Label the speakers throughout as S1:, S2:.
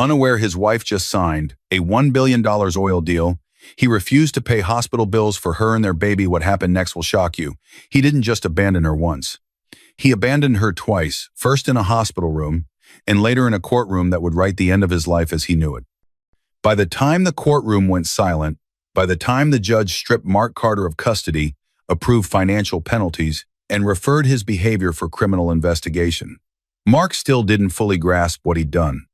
S1: Unaware his wife just signed a $1 billion oil deal, he refused to pay hospital bills for her and their baby. What happened next will shock you. He didn't just abandon her once. He abandoned her twice, first in a hospital room, and later in a courtroom that would write the end of his life as he knew it. By the time the courtroom went silent, by the time the judge stripped Mark Carter of custody, approved financial penalties, and referred his behavior for criminal investigation, Mark still didn't fully grasp what he'd done.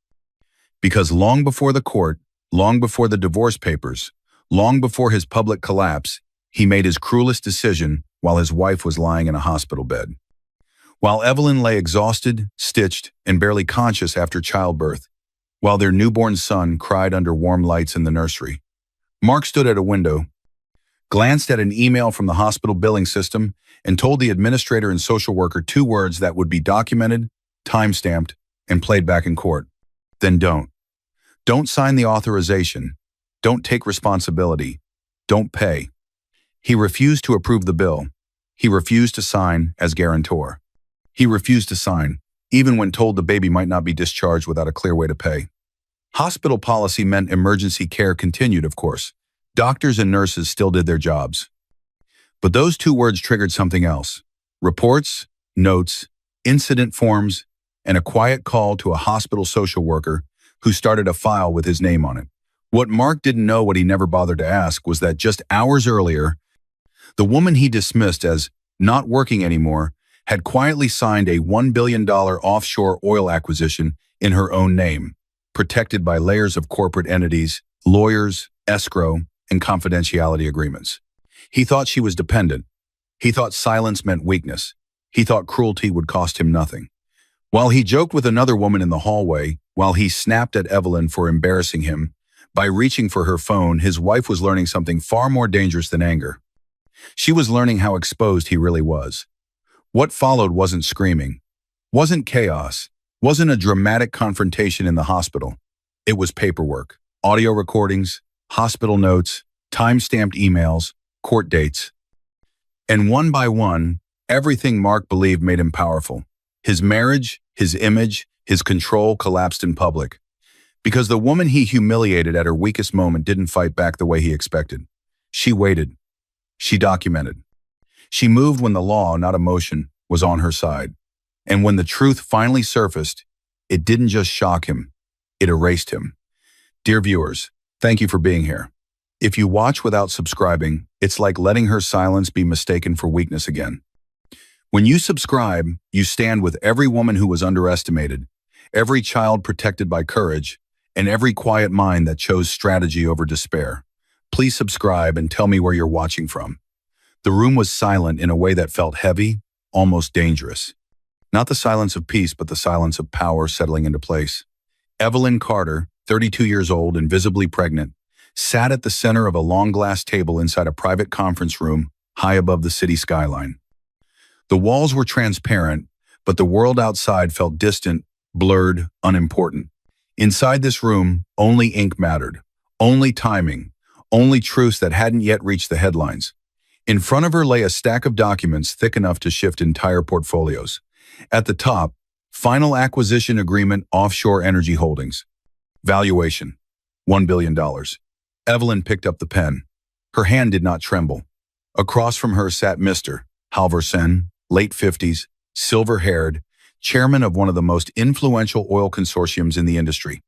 S1: Because long before the court, long before the divorce papers, long before his public collapse, he made his cruelest decision while his wife was lying in a hospital bed. While Evelyn lay exhausted, stitched, and barely conscious after childbirth, while their newborn son cried under warm lights in the nursery, Mark stood at a window, glanced at an email from the hospital billing system, and told the administrator and social worker 2 words that would be documented, time-stamped, and played back in court. Then don't. Don't sign the authorization. Don't take responsibility. Don't pay. He refused to approve the bill. He refused to sign as guarantor. He refused to sign, even when told the baby might not be discharged without a clear way to pay. Hospital policy meant emergency care continued, of course. Doctors and nurses still did their jobs. But those 2 words triggered something else. Reports, notes, incident forms, and a quiet call to a hospital social worker who started a file with his name on it. What Mark didn't know, what he never bothered to ask, was that just hours earlier, the woman he dismissed as not working anymore had quietly signed a $1 billion offshore oil acquisition in her own name, protected by layers of corporate entities, lawyers, escrow, and confidentiality agreements. He thought she was dependent. He thought silence meant weakness. He thought cruelty would cost him nothing. While he joked with another woman in the hallway, while he snapped at Evelyn for embarrassing him, by reaching for her phone, his wife was learning something far more dangerous than anger. She was learning how exposed he really was. What followed wasn't screaming, wasn't chaos, wasn't a dramatic confrontation in the hospital. It was paperwork, audio recordings, hospital notes, time-stamped emails, court dates. And one by one, everything Mark believed made him powerful. His marriage, his image, his control collapsed in public. Because the woman he humiliated at her weakest moment didn't fight back the way he expected. She waited. She documented. She moved when the law, not emotion, was on her side. And when the truth finally surfaced, it didn't just shock him, it erased him. Dear viewers, thank you for being here. If you watch without subscribing, it's like letting her silence be mistaken for weakness again. When you subscribe, you stand with every woman who was underestimated, every child protected by courage, and every quiet mind that chose strategy over despair. Please subscribe and tell me where you're watching from. The room was silent in a way that felt heavy, almost dangerous. Not the silence of peace, but the silence of power settling into place. Evelyn Carter, 32 years old and visibly pregnant, sat at the center of a long glass table inside a private conference room high above the city skyline. The walls were transparent, but the world outside felt distant, blurred, unimportant. Inside this room, only ink mattered, only timing, only truths that hadn't yet reached the headlines. In front of her lay a stack of documents thick enough to shift entire portfolios. At the top, Final Acquisition Agreement Offshore Energy Holdings. Valuation, $1 billion. Evelyn picked up the pen. Her hand did not tremble. Across from her sat Mr. Halvorsen, late 50s, silver-haired, chairman of one of the most influential oil consortiums in the industry.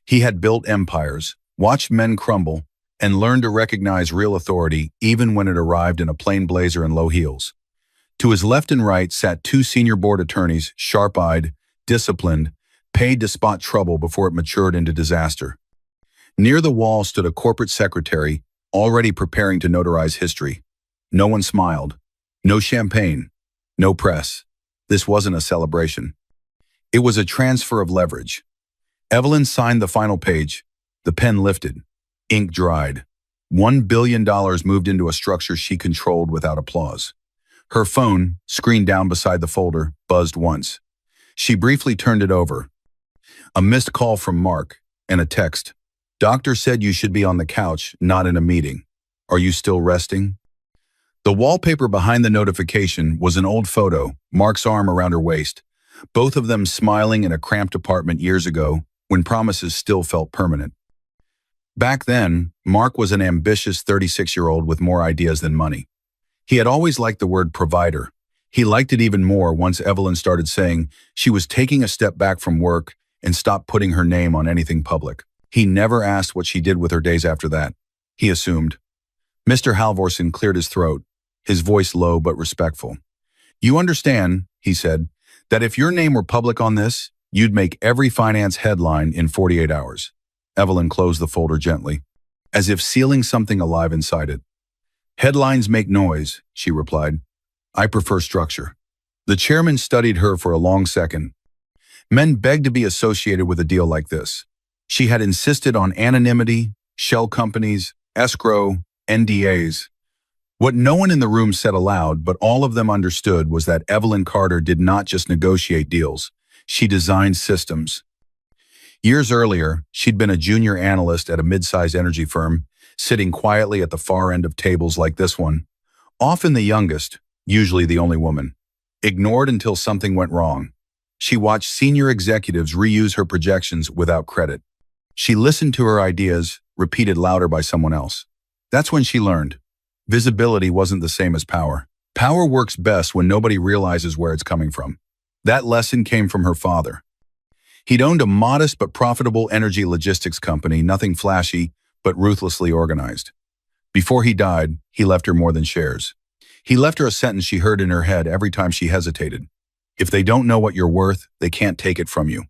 S1: He had built empires, watched men crumble, and learned to recognize real authority even when it arrived in a plain blazer and low heels. To his left and right sat 2 senior board attorneys, sharp-eyed, disciplined, paid to spot trouble before it matured into disaster. Near the wall stood a corporate secretary, already preparing to notarize history. No one smiled. No champagne. No press. This wasn't a celebration. It was a transfer of leverage. Evelyn signed the final page. The pen lifted. Ink dried. $1 billion moved into a structure she controlled without applause. Her phone, screen down beside the folder, buzzed once. She briefly turned it over. A missed call from Mark, and a text. Doctor said you should be on the couch, not in a meeting. Are you still resting? The wallpaper behind the notification was an old photo, Mark's arm around her waist, both of them smiling in a cramped apartment years ago when promises still felt permanent. Back then, Mark was an ambitious 36-year-old with more ideas than money. He had always liked the word provider. He liked it even more once Evelyn started saying she was taking a step back from work and stopped putting her name on anything public. He never asked what she did with her days after that. He assumed. Mr. Halvorsen cleared his throat, his voice low but respectful. You understand, he said, that if your name were public on this, you'd make every finance headline in 48 hours. Evelyn closed the folder gently, as if sealing something alive inside it. Headlines make noise, she replied. I prefer structure. The chairman studied her for a long second. Men begged to be associated with a deal like this. She had insisted on anonymity, shell companies, escrow, NDAs. What no one in the room said aloud, but all of them understood, was that Evelyn Carter did not just negotiate deals. She designed systems. Years earlier, she'd been a junior analyst at a mid-sized energy firm, sitting quietly at the far end of tables like this one, often the youngest, usually the only woman, ignored until something went wrong. She watched senior executives reuse her projections without credit. She listened to her ideas, repeated louder by someone else. That's when she learned. Visibility wasn't the same as power. Power works best when nobody realizes where it's coming from. That lesson came from her father. He'd owned a modest but profitable energy logistics company, nothing flashy, but ruthlessly organized. Before he died, he left her more than shares. He left her a sentence she heard in her head every time she hesitated. If they don't know what you're worth, they can't take it from you.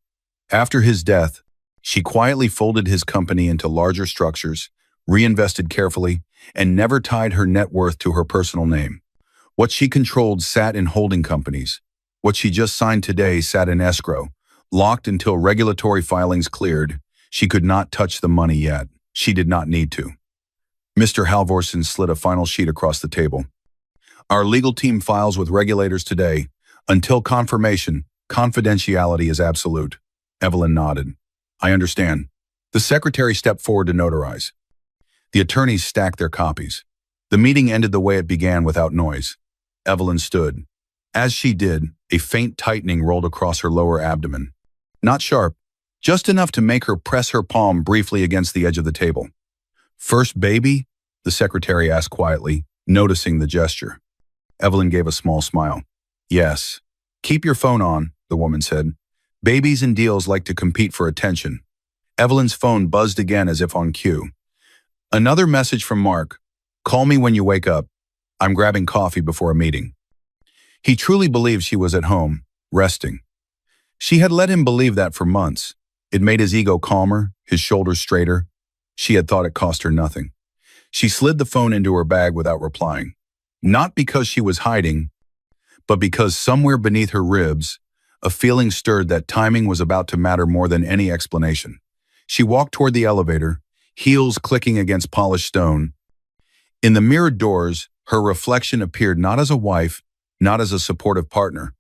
S1: After his death, she quietly folded his company into larger structures, reinvested carefully, and never tied her net worth to her personal name. What she controlled sat in holding companies. What she just signed today sat in escrow, locked until regulatory filings cleared. She could not touch the money yet. She did not need to. Mr. Halvorsen slid a final sheet across the table. Our legal team files with regulators today. Until confirmation, confidentiality is absolute. Evelyn nodded. I understand. The secretary stepped forward to notarize. The attorneys stacked their copies. The meeting ended the way it began, without noise. Evelyn stood. As she did, a faint tightening rolled across her lower abdomen. Not sharp, just enough to make her press her palm briefly against the edge of the table. First baby? The secretary asked quietly, noticing the gesture. Evelyn gave a small smile. Yes. Keep your phone on, the woman said. Babies and deals like to compete for attention. Evelyn's phone buzzed again as if on cue. Another message from Mark. Call me when you wake up. I'm grabbing coffee before a meeting. He truly believed she was at home, resting. She had let him believe that for months. It made his ego calmer, his shoulders straighter. She had thought it cost her nothing. She slid the phone into her bag without replying. Not because she was hiding, but because somewhere beneath her ribs, a feeling stirred that timing was about to matter more than any explanation. She walked toward the elevator, heels clicking against polished stone. In the mirrored doors, her reflection appeared not as a wife, not as a supportive partner,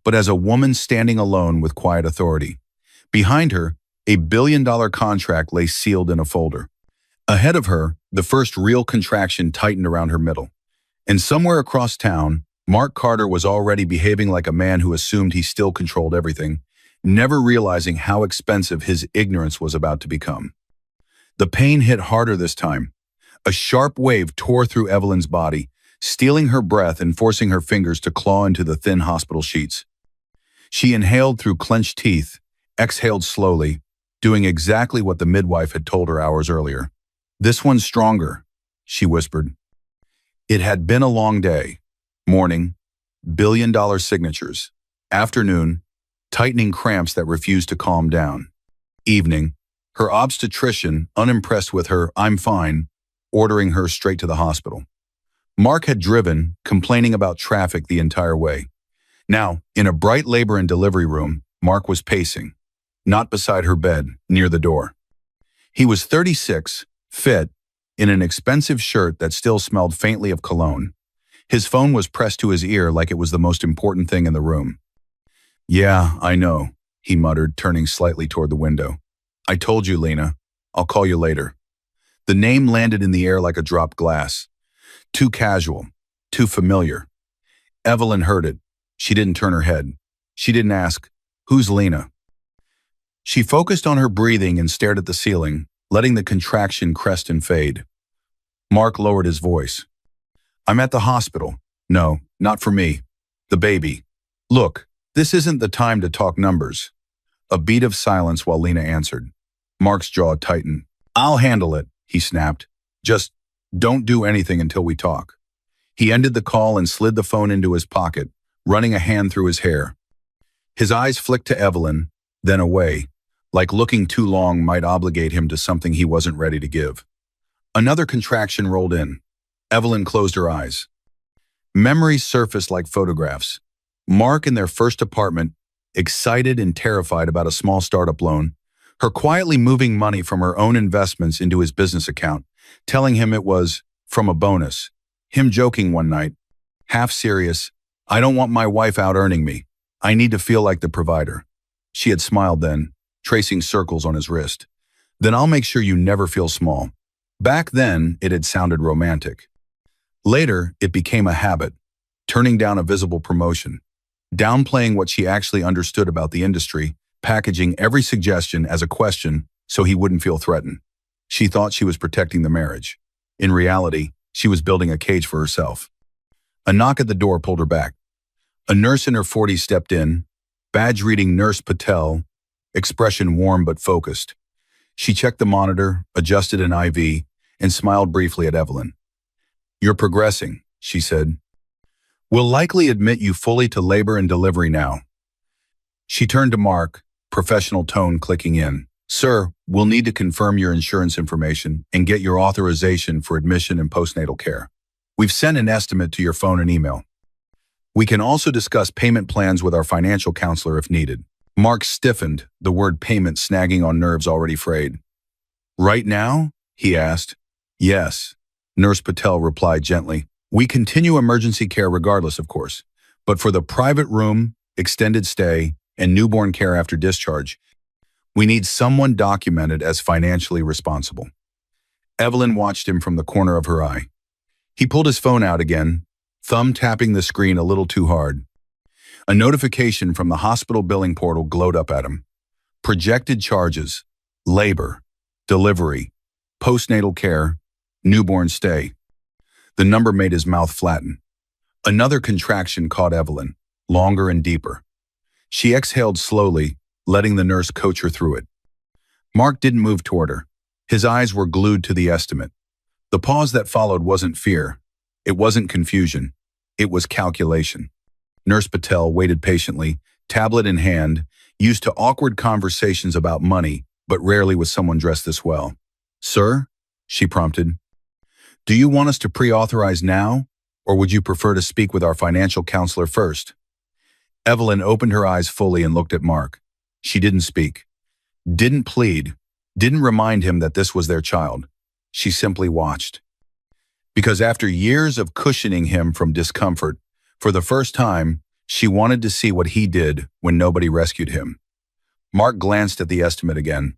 S1: but as a woman standing alone with quiet authority. Behind her, a billion-dollar contract lay sealed in a folder. Ahead of her, the first real contraction tightened around her middle. And somewhere across town, Mark Carter was already behaving like a man who assumed he still controlled everything, never realizing how expensive his ignorance was about to become. The pain hit harder this time. A sharp wave tore through Evelyn's body, stealing her breath and forcing her fingers to claw into the thin hospital sheets. She inhaled through clenched teeth, exhaled slowly, doing exactly what the midwife had told her hours earlier. This one's stronger, she whispered. It had been a long day. Morning, billion-dollar signatures. Afternoon, tightening cramps that refused to calm down. Evening, her obstetrician, unimpressed with her "I'm fine," ordering her straight to the hospital. Mark had driven, complaining about traffic the entire way. Now, in a bright labor and delivery room, Mark was pacing, not beside her bed, near the door. He was 36, fit, in an expensive shirt that still smelled faintly of cologne. His phone was pressed to his ear like it was the most important thing in the room. Yeah, I know, he muttered, turning slightly toward the window. I told you, Lena. I'll call you later. The name landed in the air like a dropped glass. Too casual, too familiar. Evelyn heard it. She didn't turn her head. She didn't ask, who's Lena? She focused on her breathing and stared at the ceiling, letting the contraction crest and fade. Mark lowered his voice. I'm at the hospital. No, not for me. The baby. Look, this isn't the time to talk numbers. A beat of silence while Lena answered. Mark's jaw tightened. I'll handle it, he snapped. Just don't do anything until we talk. He ended the call and slid the phone into his pocket, running a hand through his hair. His eyes flicked to Evelyn, then away, like looking too long might obligate him to something he wasn't ready to give. Another contraction rolled in. Evelyn closed her eyes. Memories surfaced like photographs. Mark in their first apartment, excited and terrified about a small startup loan, her quietly moving money from her own investments into his business account, telling him it was from a bonus, him joking one night, half serious, I don't want my wife out earning me. I need to feel like the provider. She had smiled then, tracing circles on his wrist. Then I'll make sure you never feel small. Back then, it had sounded romantic. Later, it became a habit, turning down a visible promotion, downplaying what she actually understood about the industry, packaging every suggestion as a question so he wouldn't feel threatened. She thought she was protecting the marriage. In reality, she was building a cage for herself. A knock at the door pulled her back. A nurse in her 40s stepped in, badge reading Nurse Patel, expression warm but focused. She checked the monitor, adjusted an IV, and smiled briefly at Evelyn. You're progressing, she said. We'll likely admit you fully to labor and delivery now. She turned to Mark, professional tone clicking in. Sir, we'll need to confirm your insurance information and get your authorization for admission and postnatal care. We've sent an estimate to your phone and email. We can also discuss payment plans with our financial counselor if needed. Mark stiffened, the word payment snagging on nerves already frayed. Right now? He asked. Yes, Nurse Patel replied gently. We continue emergency care regardless, of course, but for the private room, extended stay, and newborn care after discharge, we need someone documented as financially responsible. Evelyn watched him from the corner of her eye. He pulled his phone out again, thumb tapping the screen a little too hard. A notification from the hospital billing portal glowed up at him. Projected charges, labor, delivery, postnatal care, newborn stay. The number made his mouth flatten. Another contraction caught Evelyn, longer and deeper. She exhaled slowly, letting the nurse coach her through it. Mark didn't move toward her. His eyes were glued to the estimate. The pause that followed wasn't fear. It wasn't confusion. It was calculation. Nurse Patel waited patiently, tablet in hand, used to awkward conversations about money, but rarely with someone dressed this well. Sir, she prompted, do you want us to pre-authorize now, or would you prefer to speak with our financial counselor first? Evelyn opened her eyes fully and looked at Mark. She didn't speak, didn't plead, didn't remind him that this was their child. She simply watched. Because after years of cushioning him from discomfort, for the first time, she wanted to see what he did when nobody rescued him. Mark glanced at the estimate again,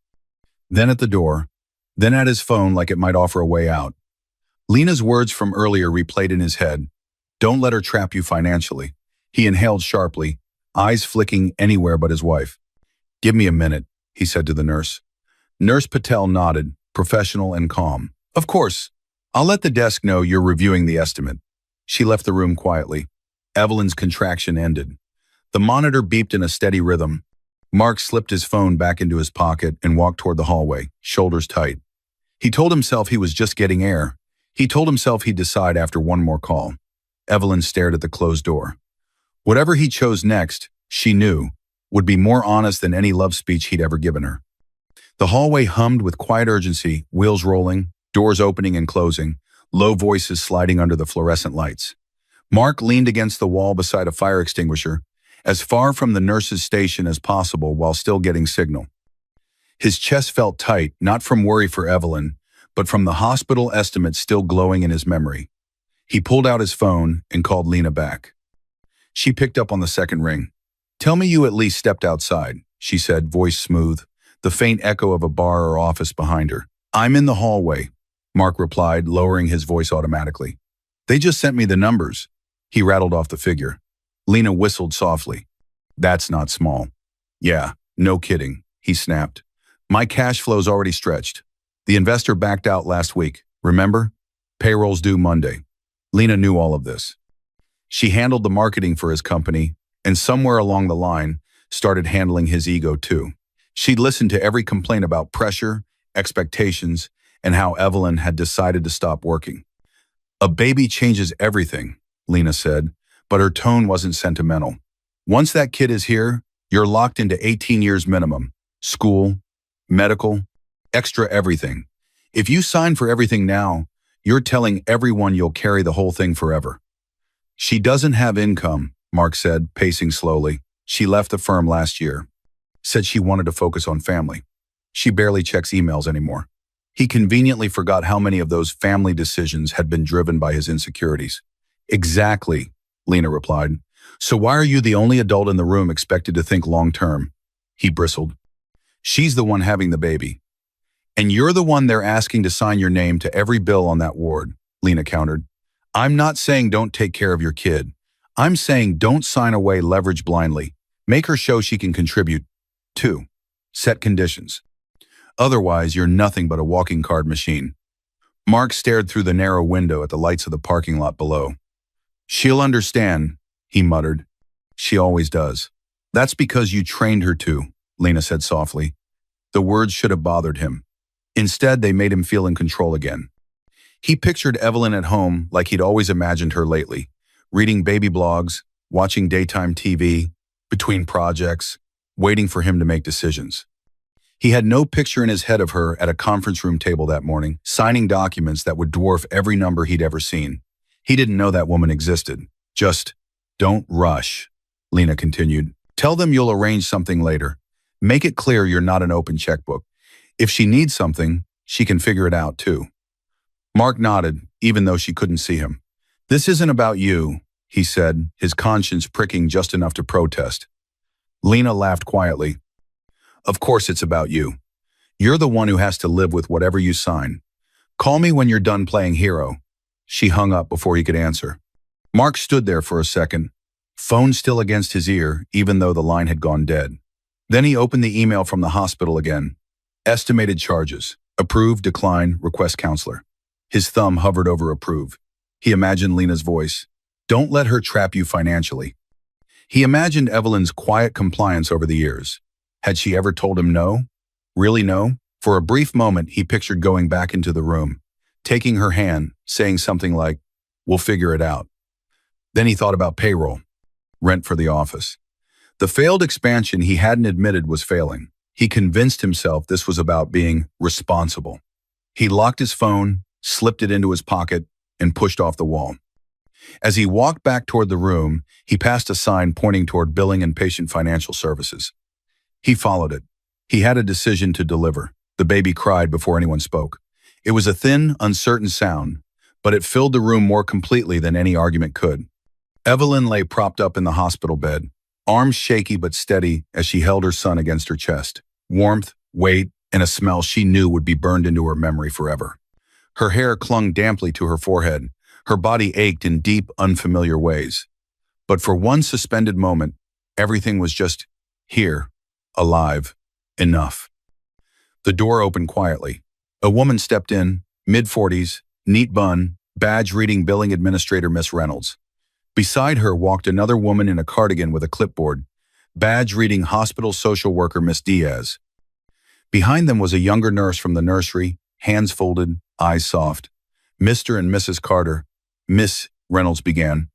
S1: then at the door, then at his phone like it might offer a way out. Lena's words from earlier replayed in his head. Don't let her trap you financially. He inhaled sharply, eyes flicking anywhere but his wife. Give me a minute, he said to the nurse. Nurse Patel nodded, professional and calm. Of course. I'll let the desk know you're reviewing the estimate. She left the room quietly. Evelyn's contraction ended. The monitor beeped in a steady rhythm. Mark slipped his phone back into his pocket and walked toward the hallway, shoulders tight. He told himself he was just getting air. He told himself he'd decide after one more call. Evelyn stared at the closed door. Whatever he chose next, she knew, would be more honest than any love speech he'd ever given her. The hallway hummed with quiet urgency, wheels rolling, doors opening and closing, low voices sliding under the fluorescent lights. Mark leaned against the wall beside a fire extinguisher, as far from the nurse's station as possible while still getting signal. His chest felt tight, not from worry for Evelyn, but from the hospital estimate still glowing in his memory. He pulled out his phone and called Lena back. She picked up on the second ring. Tell me you at least stepped outside, she said, voice smooth, the faint echo of a bar or office behind her. I'm in the hallway, Mark replied, lowering his voice automatically. They just sent me the numbers. He rattled off the figure. Lena whistled softly. That's not small. Yeah, no kidding, he snapped. My cash flow's already stretched. The investor backed out last week, remember? Payroll's due Monday. Lena knew all of this. She handled the marketing for his company, and somewhere along the line, started handling his ego too. She'd listened to every complaint about pressure, expectations, and how Evelyn had decided to stop working. A baby changes everything, Lena said, but her tone wasn't sentimental. Once that kid is here, you're locked into 18 years minimum. School, medical, extra everything. If you sign for everything now, you're telling everyone you'll carry the whole thing forever. She doesn't have income, Mark said, pacing slowly. She left the firm last year. Said she wanted to focus on family. She barely checks emails anymore. He conveniently forgot how many of those family decisions had been driven by his insecurities. Exactly, Lena replied. So why are you the only adult in the room expected to think long-term? He bristled. She's the one having the baby. And you're the one they're asking to sign your name to every bill on that ward, Lena countered. I'm not saying don't take care of your kid. I'm saying don't sign away leverage blindly. Make her show she can contribute. 2. Set conditions. Otherwise, you're nothing but a walking card machine. Mark stared through the narrow window at the lights of the parking lot below. She'll understand, he muttered. She always does. That's because you trained her to, Lena said softly. The words should have bothered him. Instead, they made him feel in control again. He pictured Evelyn at home like he'd always imagined her lately, reading baby blogs, watching daytime TV, between projects, waiting for him to make decisions. He had no picture in his head of her at a conference room table that morning, signing documents that would dwarf every number he'd ever seen. He didn't know that woman existed. Just, don't rush, Lena continued. Tell them you'll arrange something later. Make it clear you're not an open checkbook. If she needs something, she can figure it out too. Mark nodded, even though she couldn't see him. This isn't about you, he said, his conscience pricking just enough to protest. Lena laughed quietly. Of course it's about you. You're the one who has to live with whatever you sign. Call me when you're done playing hero. She hung up before he could answer. Mark stood there for a second, phone still against his ear, even though the line had gone dead. Then he opened the email from the hospital again. Estimated charges. Approve, decline, request counselor. His thumb hovered over approve. He imagined Lena's voice. Don't let her trap you financially. He imagined Evelyn's quiet compliance over the years. Had she ever told him no? Really no? For a brief moment, he pictured going back into the room, taking her hand, saying something like, we'll figure it out. Then he thought about payroll, rent for the office. The failed expansion he hadn't admitted was failing. He convinced himself this was about being responsible. He locked his phone, slipped it into his pocket, and pushed off the wall. As he walked back toward the room, he passed a sign pointing toward billing and patient financial services. He followed it. He had a decision to deliver. The baby cried before anyone spoke. It was a thin, uncertain sound, but it filled the room more completely than any argument could. Evelyn lay propped up in the hospital bed, arms shaky but steady as she held her son against her chest. Warmth, weight, and a smell she knew would be burned into her memory forever. Her hair clung damply to her forehead. Her body ached in deep, unfamiliar ways. But for one suspended moment, everything was just here, alive, enough. The door opened quietly. A woman stepped in, mid-40s, neat bun, badge reading billing administrator Miss Reynolds. Beside her walked another woman in a cardigan with a clipboard, badge reading hospital social worker Miss Diaz. Behind them was a younger nurse from the nursery, hands folded, eyes soft. Mr. and Mrs. Carter, Miss Reynolds began.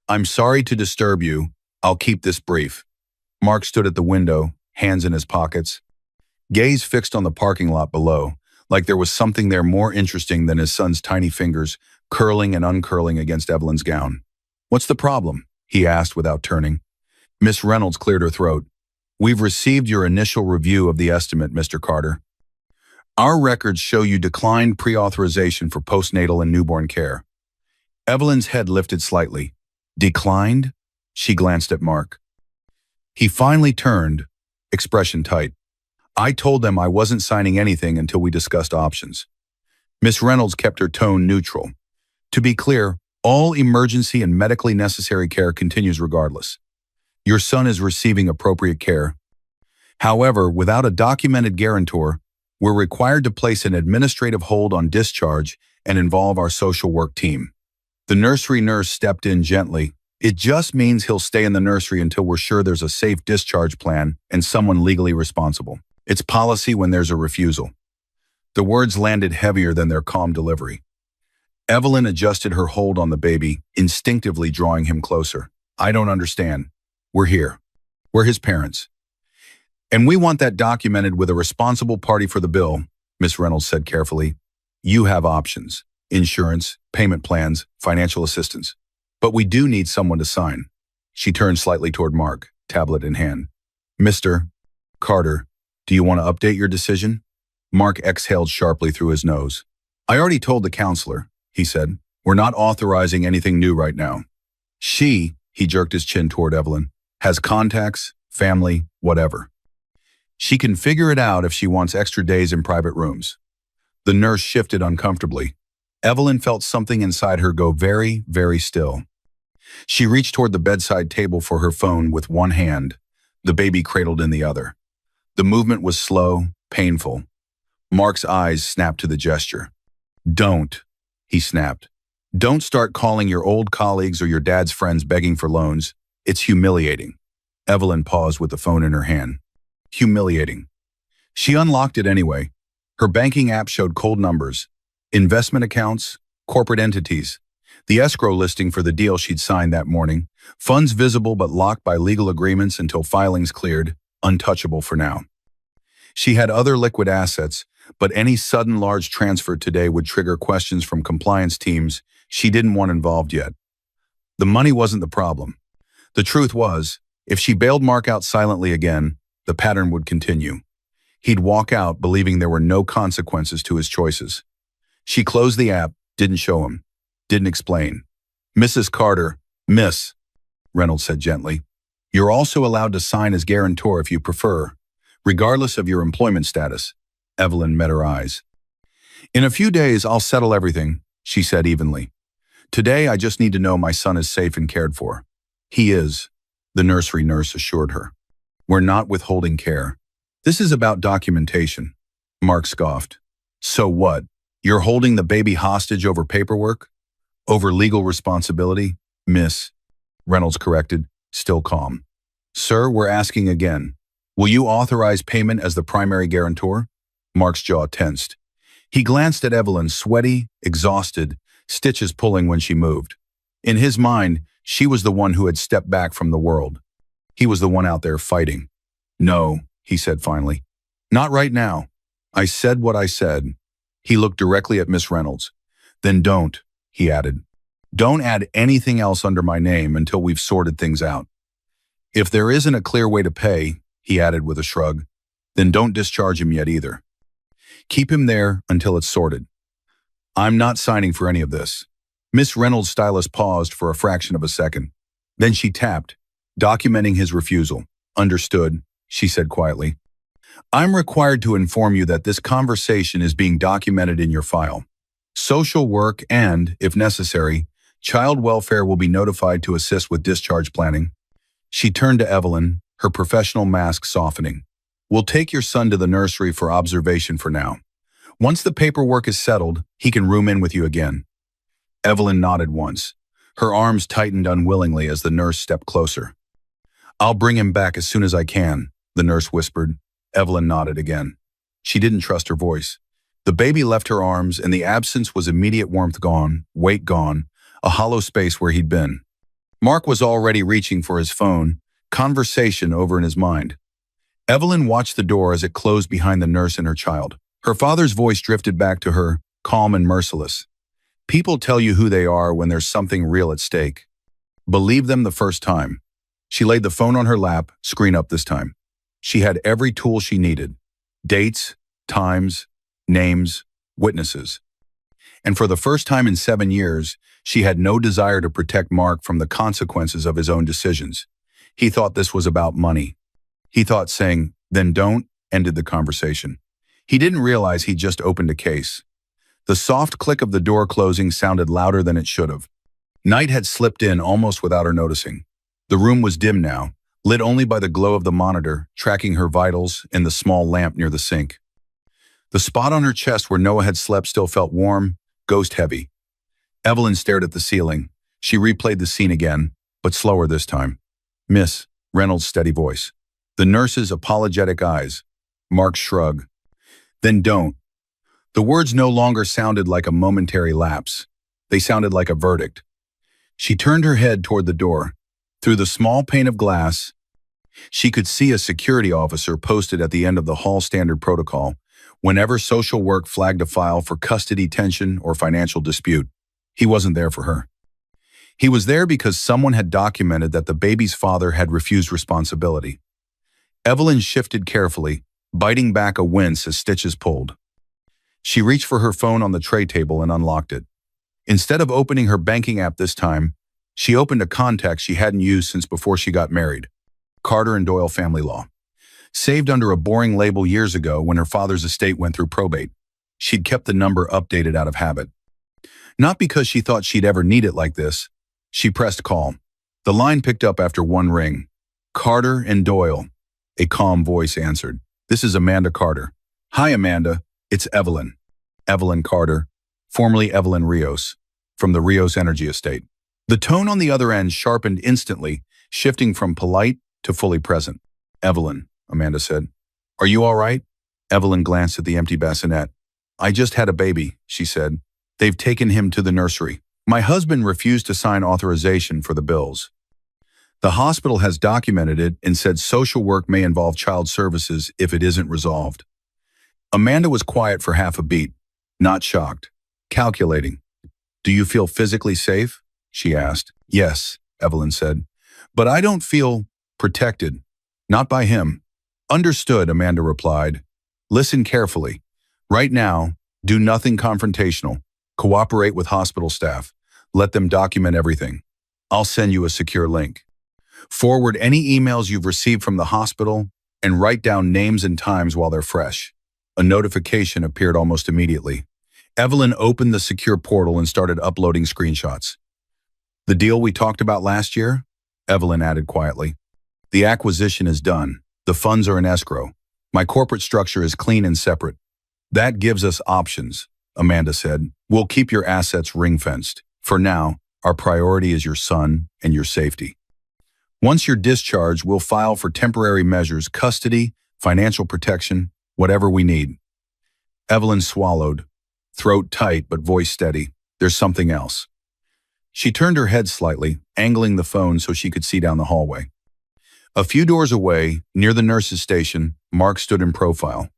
S1: I'm sorry to disturb you. I'll keep this brief. Mark stood at the window, hands in his pockets, gaze fixed on the parking lot below, like there was something there more interesting than his son's tiny fingers curling and uncurling against Evelyn's gown. What's the problem? He asked without turning. Miss Reynolds cleared her throat. We've received your initial review of the estimate, Mr. Carter. Our records show you declined pre-authorization for postnatal and newborn care. Evelyn's head lifted slightly. Declined? She glanced at Mark. He finally turned, expression tight. I told them I wasn't signing anything until we discussed options. Miss Reynolds kept her tone neutral. To be clear, all emergency and medically necessary care continues regardless. Your son is receiving appropriate care. However, without a documented guarantor, we're required to place an administrative hold on discharge and involve our social work team. The nursery nurse stepped in gently. It just means he'll stay in the nursery until we're sure there's a safe discharge plan and someone legally responsible. It's policy when there's a refusal. The words landed heavier than their calm delivery. Evelyn adjusted her hold on the baby, instinctively drawing him closer. I don't understand. We're here. We're his parents. And we want that documented with a responsible party for the bill, Miss Reynolds said carefully. You have options: insurance, payment plans, financial assistance. But we do need someone to sign. She turned slightly toward Mark, tablet in hand. Mr. Carter, do you want to update your decision? Mark exhaled sharply through his nose. I already told the counselor, he said. We're not authorizing anything new right now. She, he jerked his chin toward Evelyn, has contacts, family, whatever. She can figure it out if she wants extra days in private rooms. The nurse shifted uncomfortably. Evelyn felt something inside her go very, very still. She reached toward the bedside table for her phone with one hand, the baby cradled in the other. The movement was slow, painful. Mark's eyes snapped to the gesture. Don't, he snapped. Don't start calling your old colleagues or your dad's friends begging for loans. It's humiliating. Evelyn paused with the phone in her hand. Humiliating. She unlocked it anyway. Her banking app showed cold numbers, investment accounts, corporate entities, the escrow listing for the deal she'd signed that morning, funds visible but locked by legal agreements until filings cleared, untouchable for now. She had other liquid assets, but any sudden large transfer today would trigger questions from compliance teams she didn't want involved yet. The money wasn't the problem. The truth was, if she bailed Mark out silently again, the pattern would continue. He'd walk out believing there were no consequences to his choices. She closed the app, didn't show him, didn't explain. Mrs. Carter, Miss, Reynolds said gently, you're also allowed to sign as guarantor if you prefer, regardless of your employment status. Evelyn met her eyes. In a few days, I'll settle everything, she said evenly. Today, I just need to know my son is safe and cared for. He is, the nursery nurse assured her. We're not withholding care. This is about documentation. Mark scoffed. So what? You're holding the baby hostage over paperwork? Over legal responsibility? Miss, Reynolds corrected, still calm. Sir, we're asking again. Will you authorize payment as the primary guarantor? Mark's jaw tensed. He glanced at Evelyn, sweaty, exhausted, stitches pulling when she moved. In his mind, she was the one who had stepped back from the world. He was the one out there fighting. No, he said finally. Not right now. I said what I said. He looked directly at Miss Reynolds. Then don't, he added. Don't add anything else under my name until we've sorted things out. If there isn't a clear way to pay, he added with a shrug, then don't discharge him yet either. Keep him there until it's sorted. I'm not signing for any of this. Miss Reynolds' stylist paused for a fraction of a second. Then she tapped, documenting his refusal. Understood, she said quietly. I'm required to inform you that this conversation is being documented in your file. Social work and, if necessary, child welfare will be notified to assist with discharge planning. She turned to Evelyn, her professional mask softening. We'll take your son to the nursery for observation for now. Once the paperwork is settled, he can room in with you again. Evelyn nodded once. Her arms tightened unwillingly as the nurse stepped closer. I'll bring him back as soon as I can, the nurse whispered. Evelyn nodded again. She didn't trust her voice. The baby left her arms, and the absence was immediate warmth gone, weight gone, a hollow space where he'd been. Mark was already reaching for his phone, conversation over in his mind. Evelyn watched the door as it closed behind the nurse and her child. Her father's voice drifted back to her, calm and merciless. People tell you who they are when there's something real at stake. Believe them the first time. She laid the phone on her lap, screen up this time. She had every tool she needed. Dates, times, names, witnesses. And for the first time in 7 years, she had no desire to protect Mark from the consequences of his own decisions. He thought this was about money. He thought saying, then don't, ended the conversation. He didn't realize he'd just opened a case. The soft click of the door closing sounded louder than it should have. Night had slipped in almost without her noticing. The room was dim now, lit only by the glow of the monitor, tracking her vitals and the small lamp near the sink. The spot on her chest where Noah had slept still felt warm, ghost-heavy. Evelyn stared at the ceiling. She replayed the scene again, but slower this time. "Miss," Reynolds' steady voice. The nurse's apologetic eyes. Mark's shrug. "Then don't." The words no longer sounded like a momentary lapse. They sounded like a verdict. She turned her head toward the door. Through the small pane of glass, she could see a security officer posted at the end of the hall standard protocol whenever social work flagged a file for custody tension or financial dispute. He wasn't there for her. He was there because someone had documented that the baby's father had refused responsibility. Evelyn shifted carefully, biting back a wince as stitches pulled. She reached for her phone on the tray table and unlocked it. Instead of opening her banking app this time, she opened a contact she hadn't used since before she got married. Carter and Doyle Family Law. Saved under a boring label years ago when her father's estate went through probate. She'd kept the number updated out of habit. Not because she thought she'd ever need it like this. She pressed call. The line picked up after one ring. "Carter and Doyle." A calm voice answered. "This is Amanda Carter." "Hi, Amanda. It's Evelyn." Evelyn Carter, formerly Evelyn Rios, from the Rios Energy Estate. The tone on the other end sharpened instantly, shifting from polite to fully present. "Evelyn," Amanda said. "Are you all right?" Evelyn glanced at the empty bassinet. "I just had a baby," she said. "They've taken him to the nursery. My husband refused to sign authorization for the bills. The hospital has documented it and said social work may involve child services if it isn't resolved." Amanda was quiet for half a beat, not shocked, calculating. "Do you feel physically safe?" she asked. "Yes," Evelyn said. "But I don't feel protected. Not by him." "Understood," Amanda replied. "Listen carefully. Right now, do nothing confrontational. Cooperate with hospital staff. Let them document everything. I'll send you a secure link. Forward any emails you've received from the hospital and write down names and times while they're fresh." A notification appeared almost immediately. Evelyn opened the secure portal and started uploading screenshots. "The deal we talked about last year?" Evelyn added quietly. "The acquisition is done. The funds are in escrow. My corporate structure is clean and separate. That gives us options," Amanda said. "We'll keep your assets ring-fenced. For now, our priority is your son and your safety. Once you're discharged, we'll file for temporary measures, custody, financial protection, whatever we need." Evelyn swallowed, throat tight but voice steady. "There's something else." She turned her head slightly, angling the phone so she could see down the hallway. A few doors away, near the nurse's station, Mark stood in profile,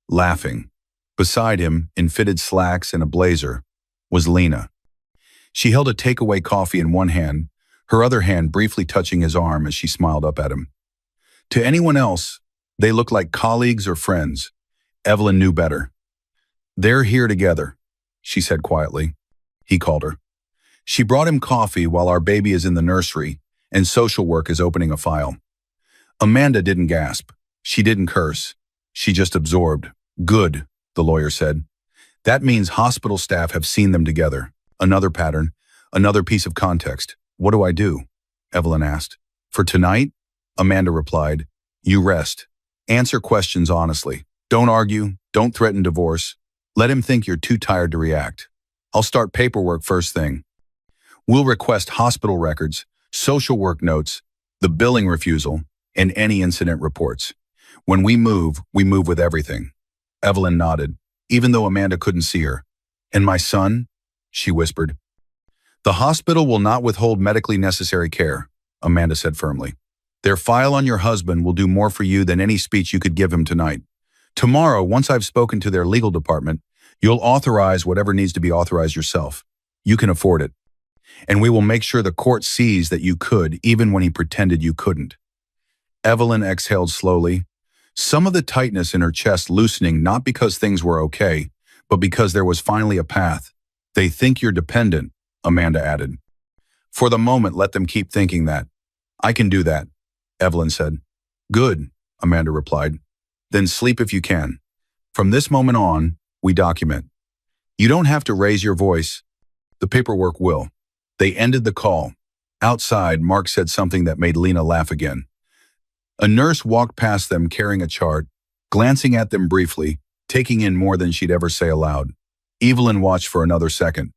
S1: laughing. Beside him, in fitted slacks and a blazer, was Lena. She held a takeaway coffee in one hand, her other hand briefly touching his arm as she smiled up at him. To anyone else, they looked like colleagues or friends. Evelyn knew better. "They're here together," she said quietly. He called her. "She brought him coffee while our baby is in the nursery, and social work is opening a file." Amanda didn't gasp. She didn't curse. She just absorbed. "Good," the lawyer said. "That means hospital staff have seen them together. Another pattern, another piece of context. What do I do?" Evelyn asked. "For tonight?" Amanda replied. "You rest. Answer questions honestly. Don't argue. Don't threaten divorce. Let him think you're too tired to react. I'll start paperwork first thing. We'll request hospital records, social work notes, the billing refusal, and any incident reports. When we move with everything." Evelyn nodded, even though Amanda couldn't see her. "And my son?" she whispered. "The hospital will not withhold medically necessary care," Amanda said firmly. "Their file on your husband will do more for you than any speech you could give him tonight. Tomorrow, once I've spoken to their legal department, you'll authorize whatever needs to be authorized yourself. You can afford it. And we will make sure the court sees that you could, even when he pretended you couldn't." Evelyn exhaled slowly, some of the tightness in her chest loosening not because things were okay, but because there was finally a path. "They think you're dependent," Amanda added. "For the moment, let them keep thinking that. I can do that," Evelyn said. "Good," Amanda replied. "Then sleep if you can. From this moment on, we document. You don't have to raise your voice. The paperwork will." They ended the call. Outside, Mark said something that made Lena laugh again. A nurse walked past them carrying a chart, glancing at them briefly, taking in more than she'd ever say aloud. Evelyn watched for another second.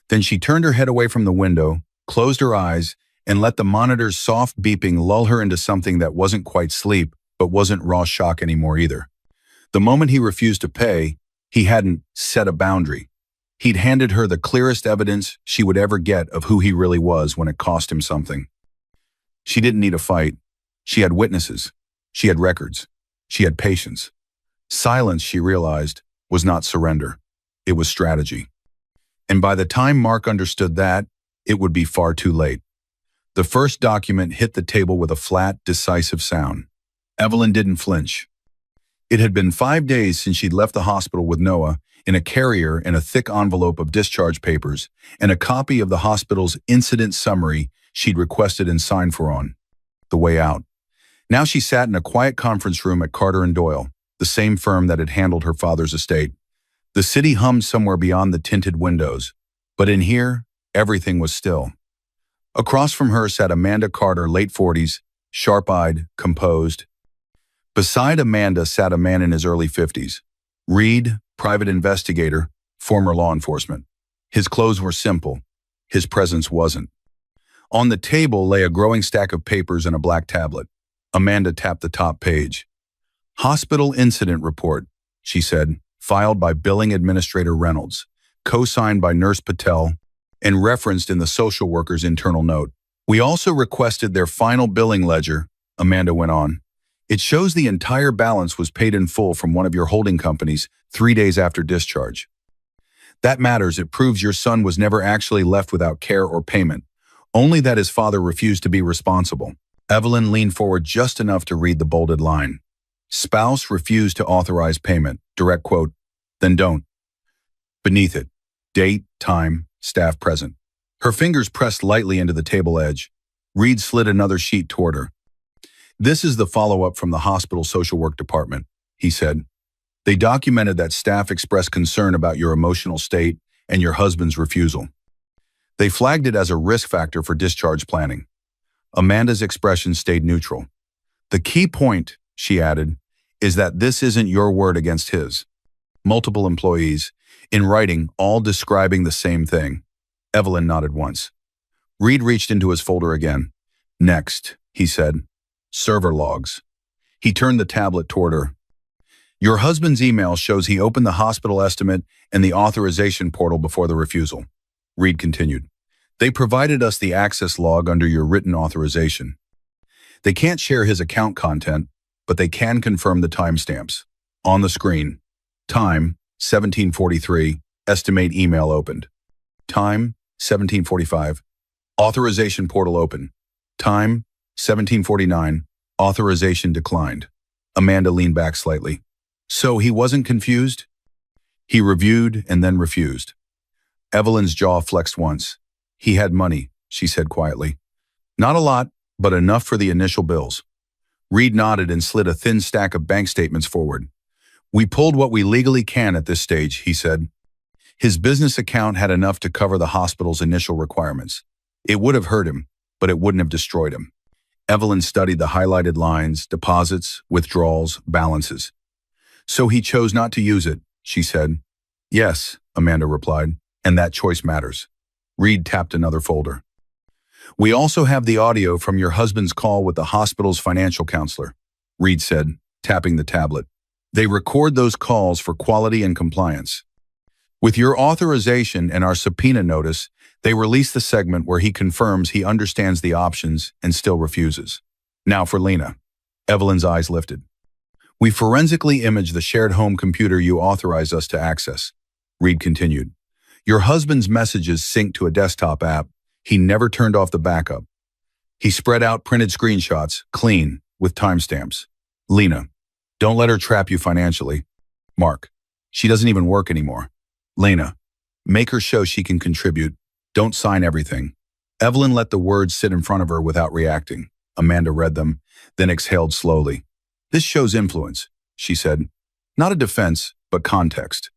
S1: Then she turned her head away from the window, closed her eyes, and let the monitor's soft beeping lull her into something that wasn't quite sleep, but wasn't raw shock anymore either. The moment he refused to pay, he hadn't set a boundary. He'd handed her the clearest evidence she would ever get of who he really was when it cost him something. She didn't need a fight. She had witnesses. She had records. She had patience. Silence, she realized, was not surrender. It was strategy. And by the time Mark understood that, it would be far too late. The first document hit the table with a flat, decisive sound. Evelyn didn't flinch. It had been 5 days since she'd left the hospital with Noah, in a carrier and a thick envelope of discharge papers, and a copy of the hospital's incident summary she'd requested and signed for on the way out. Now she sat in a quiet conference room at Carter & Doyle, the same firm that had handled her father's estate. The city hummed somewhere beyond the tinted windows, but in here, everything was still. Across from her sat Amanda Carter, late 40s, sharp-eyed, composed. Beside Amanda sat a man in his early 50s. Reed, private investigator, former law enforcement. His clothes were simple. His presence wasn't. On the table lay a growing stack of papers and a black tablet. Amanda tapped the top page. Hospital Incident Report, she said, filed by Billing Administrator Reynolds, co-signed by Nurse Patel, and referenced in the social worker's internal note. We also requested their final billing ledger, Amanda went on. It shows the entire balance was paid in full from one of your holding companies 3 days after discharge. That matters. It proves your son was never actually left without care or payment, only that his father refused to be responsible. Evelyn leaned forward just enough to read the bolded line. Spouse refused to authorize payment. Direct quote. Then don't. Beneath it, date, time, staff present. Her fingers pressed lightly into the table edge. Reed slid another sheet toward her. This is the follow-up from the hospital social work department, he said. They documented that staff expressed concern about your emotional state and your husband's refusal. They flagged it as a risk factor for discharge planning. Amanda's expression stayed neutral. The key point, she added, is that this isn't your word against his. Multiple employees, in writing, all describing the same thing. Evelyn nodded once. Reed reached into his folder again. Next, he said. Server logs. He turned the tablet toward her. Your husband's email shows he opened the hospital estimate and the authorization portal before the refusal. Reed continued. They provided us the access log under your written authorization. They can't share his account content, but they can confirm the timestamps. On the screen. Time, 1743, estimate email opened. Time, 1745. Authorization portal open. Time, 1749. Authorization declined. Amanda leaned back slightly. So he wasn't confused? He reviewed and then refused. Evelyn's jaw flexed once. He had money, she said quietly. Not a lot, but enough for the initial bills. Reed nodded and slid a thin stack of bank statements forward. We pulled what we legally can at this stage, he said. His business account had enough to cover the hospital's initial requirements. It would have hurt him, but it wouldn't have destroyed him. Evelyn studied the highlighted lines, deposits, withdrawals, balances. So he chose not to use it, she said. Yes, Amanda replied, and that choice matters. Reed tapped another folder. We also have the audio from your husband's call with the hospital's financial counselor, Reed said, tapping the tablet. They record those calls for quality and compliance. With your authorization and our subpoena notice, they release the segment where he confirms he understands the options and still refuses. Now for Lena. Evelyn's eyes lifted. We forensically imaged the shared home computer you authorized us to access, Reed continued. Your husband's messages sync to a desktop app. He never turned off the backup. He spread out printed screenshots, clean, with timestamps. Lena, don't let her trap you financially. Mark, she doesn't even work anymore. Lena, make her show she can contribute. Don't sign everything. Evelyn let the words sit in front of her without reacting. Amanda read them, then exhaled slowly. This shows influence, she said. Not a defense, but context.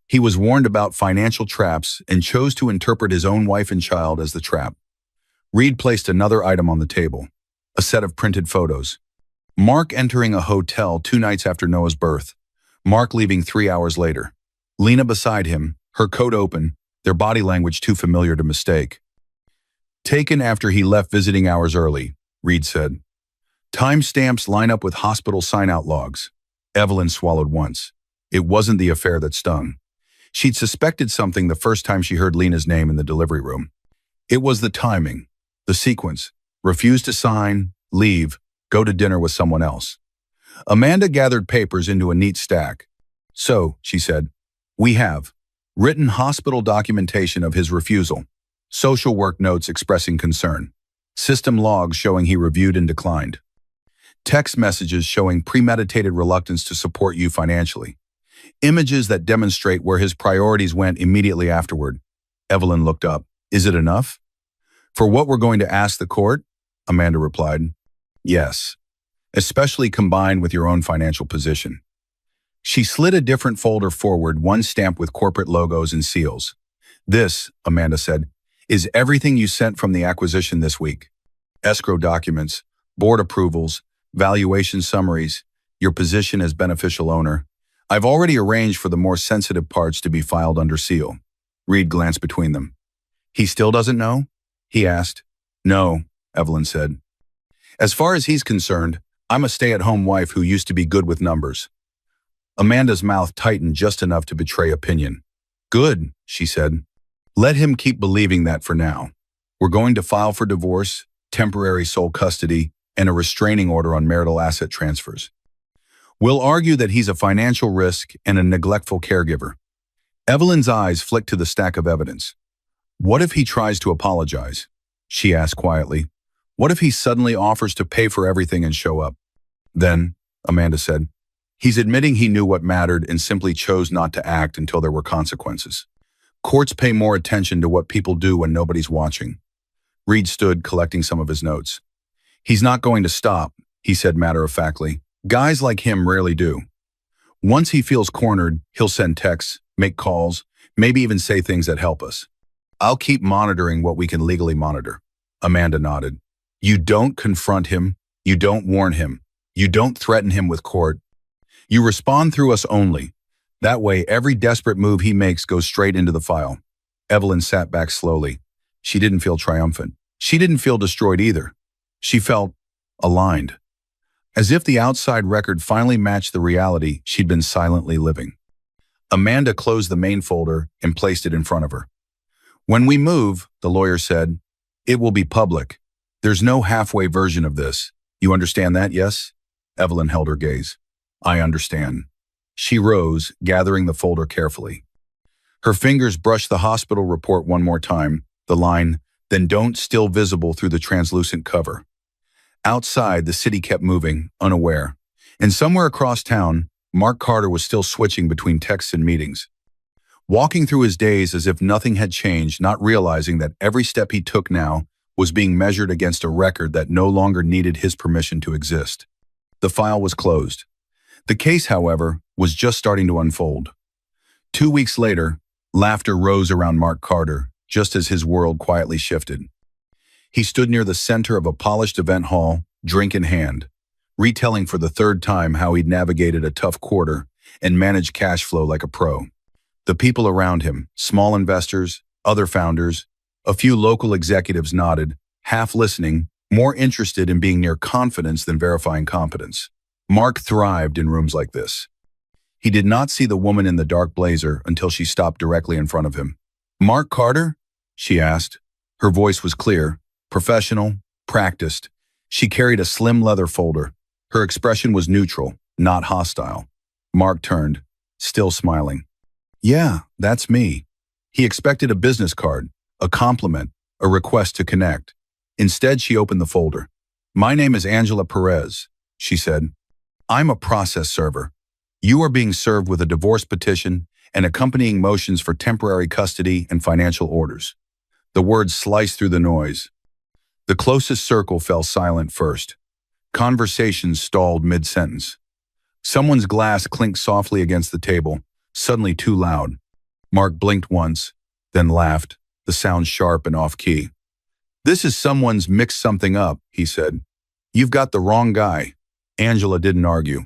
S1: He was warned about financial traps and chose to interpret his own wife and child as the trap. Reed placed another item on the table, a set of printed photos. Mark entering a hotel 2 nights after Noah's birth. Mark leaving 3 hours later. Lena beside him, her coat open, their body language too familiar to mistake. Taken after he left visiting hours early, Reed said. Timestamps line up with hospital sign-out logs. Evelyn swallowed once. It wasn't the affair that stung. She'd suspected something the first time she heard Lena's name in the delivery room. It was the timing, the sequence. Refuse to sign, leave, go to dinner with someone else. Amanda gathered papers into a neat stack. So, she said, we have written hospital documentation of his refusal, social work notes expressing concern, system logs showing he reviewed and declined, text messages showing premeditated reluctance to support you financially, images that demonstrate where his priorities went immediately afterward. Evelyn looked up. Is it enough? For what we're going to ask the court? Amanda replied. Yes, especially combined with your own financial position. She slid a different folder forward, one stamped with corporate logos and seals. This, Amanda said, is everything you sent from the acquisition this week. Escrow documents, board approvals, valuation summaries, your position as beneficial owner. I've already arranged for the more sensitive parts to be filed under seal. Reed glanced between them. He still doesn't know? He asked. No, Evelyn said. As far as he's concerned, I'm a stay-at-home wife who used to be good with numbers. Amanda's mouth tightened just enough to betray opinion. Good, she said. Let him keep believing that for now. We're going to file for divorce, temporary sole custody, and a restraining order on marital asset transfers. We'll argue that he's a financial risk and a neglectful caregiver. Evelyn's eyes flicked to the stack of evidence. What if he tries to apologize? She asked quietly. What if he suddenly offers to pay for everything and show up? Then, Amanda said, he's admitting he knew what mattered and simply chose not to act until there were consequences. Courts pay more attention to what people do when nobody's watching. Reed stood, collecting some of his notes. He's not going to stop, he said matter-of-factly. Guys like him rarely do. Once he feels cornered, he'll send texts, make calls, maybe even say things that help us. I'll keep monitoring what we can legally monitor. Amanda nodded. You don't confront him. You don't warn him. You don't threaten him with court. You respond through us only. That way, every desperate move he makes goes straight into the file. Evelyn sat back slowly. She didn't feel triumphant. She didn't feel destroyed either. She felt aligned. As if the outside record finally matched the reality she'd been silently living. Amanda closed the main folder and placed it in front of her. When we move, the lawyer said, it will be public. There's no halfway version of this. You understand that, yes? Evelyn held her gaze. I understand. She rose, gathering the folder carefully. Her fingers brushed the hospital report one more time, the line, then don't, still visible through the translucent cover. Outside, the city kept moving, unaware. And somewhere across town, Mark Carter was still switching between texts and meetings. Walking through his days as if nothing had changed, not realizing that every step he took now was being measured against a record that no longer needed his permission to exist. The file was closed. The case, however, was just starting to unfold. 2 weeks later, laughter rose around Mark Carter, just as his world quietly shifted. He stood near the center of a polished event hall, drink in hand, retelling for the third time how he'd navigated a tough quarter and managed cash flow like a pro. The people around him, small investors, other founders, a few local executives nodded, half listening, more interested in being near confidence than verifying competence. Mark thrived in rooms like this. He did not see the woman in the dark blazer until she stopped directly in front of him. Mark Carter? She asked. Her voice was clear, professional, practiced. She carried a slim leather folder. Her expression was neutral, not hostile. Mark turned, still smiling. Yeah, that's me. He expected a business card, a compliment, a request to connect. Instead, she opened the folder. My name is Angela Perez, she said. I'm a process server. You are being served with a divorce petition and accompanying motions for temporary custody and financial orders. The words sliced through the noise. The closest circle fell silent first. Conversations stalled mid-sentence. Someone's glass clinked softly against the table, suddenly too loud. Mark blinked once, then laughed, the sound sharp and off-key. This is someone's mixed something up, he said. You've got the wrong guy. Angela didn't argue.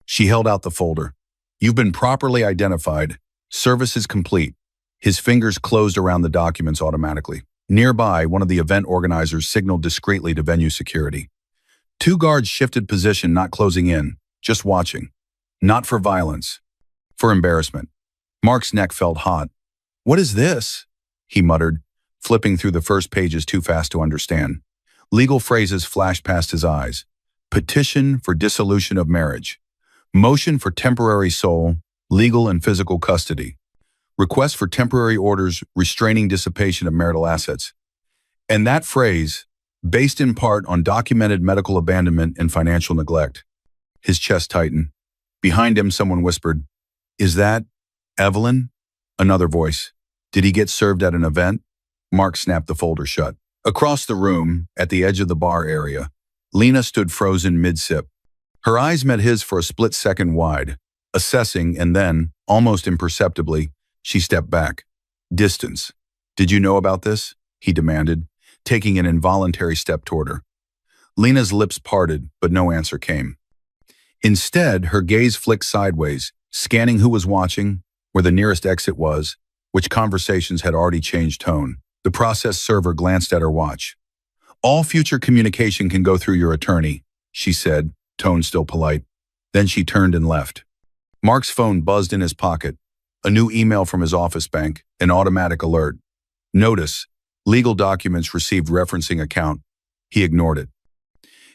S1: She held out the folder. You've been properly identified. Service is complete. His fingers closed around the documents automatically. Nearby, one of the event organizers signaled discreetly to venue security. Two guards shifted position, not closing in, just watching. Not for violence, for embarrassment. Mark's neck felt hot. What is this? He muttered, flipping through the first pages too fast to understand. Legal phrases flashed past his eyes. Petition for dissolution of marriage. Motion for temporary sole, legal and physical custody. Request for temporary orders restraining dissipation of marital assets. And that phrase, based in part on documented medical abandonment and financial neglect. His chest tightened. Behind him, someone whispered, "Is that Evelyn?" Another voice. "Did he get served at an event?" Mark snapped the folder shut. Across the room, at the edge of the bar area, Lena stood frozen mid-sip. Her eyes met his for a split second wide, assessing, and then, almost imperceptibly, she stepped back. Distance. "Did you know about this?" he demanded, taking an involuntary step toward her. Lena's lips parted, but no answer came. Instead, her gaze flicked sideways, scanning who was watching, where the nearest exit was, which conversations had already changed tone. The process server glanced at her watch. "All future communication can go through your attorney," she said, tone still polite. Then she turned and left. Mark's phone buzzed in his pocket. A new email from his office bank, an automatic alert. Notice, legal documents received referencing account. He ignored it.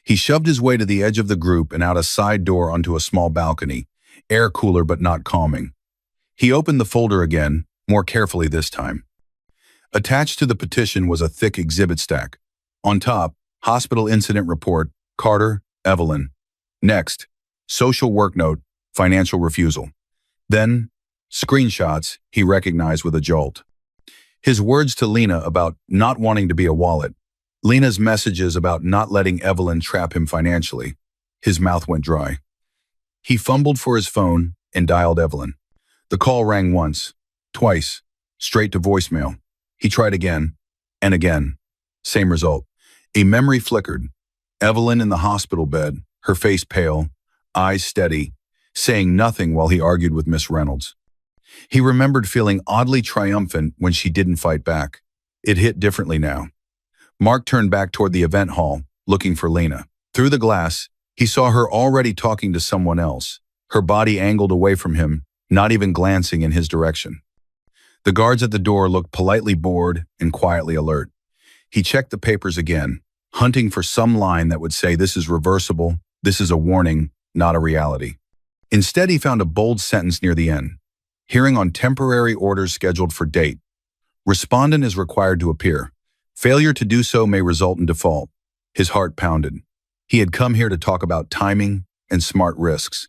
S1: He shoved his way to the edge of the group and out a side door onto a small balcony, air cooler but not calming. He opened the folder again, more carefully this time. Attached to the petition was a thick exhibit stack. On top, hospital incident report, Carter, Evelyn. Next, social work note, financial refusal. Then, screenshots he recognized with a jolt. His words to Lena about not wanting to be a wallet. Lena's messages about not letting Evelyn trap him financially. His mouth went dry. He fumbled for his phone and dialed Evelyn. The call rang once, twice, straight to voicemail. He tried again, and again. Same result. A memory flickered. Evelyn in the hospital bed, her face pale, eyes steady, saying nothing while he argued with Miss Reynolds. He remembered feeling oddly triumphant when she didn't fight back. It hit differently now. Mark turned back toward the event hall, looking for Lena. Through the glass, he saw her already talking to someone else, her body angled away from him, not even glancing in his direction. The guards at the door looked politely bored and quietly alert. He checked the papers again, hunting for some line that would say this is reversible, this is a warning, not a reality. Instead, he found a bold sentence near the end. Hearing on temporary orders scheduled for date. Respondent is required to appear. Failure to do so may result in default. His heart pounded. He had come here to talk about timing and smart risks.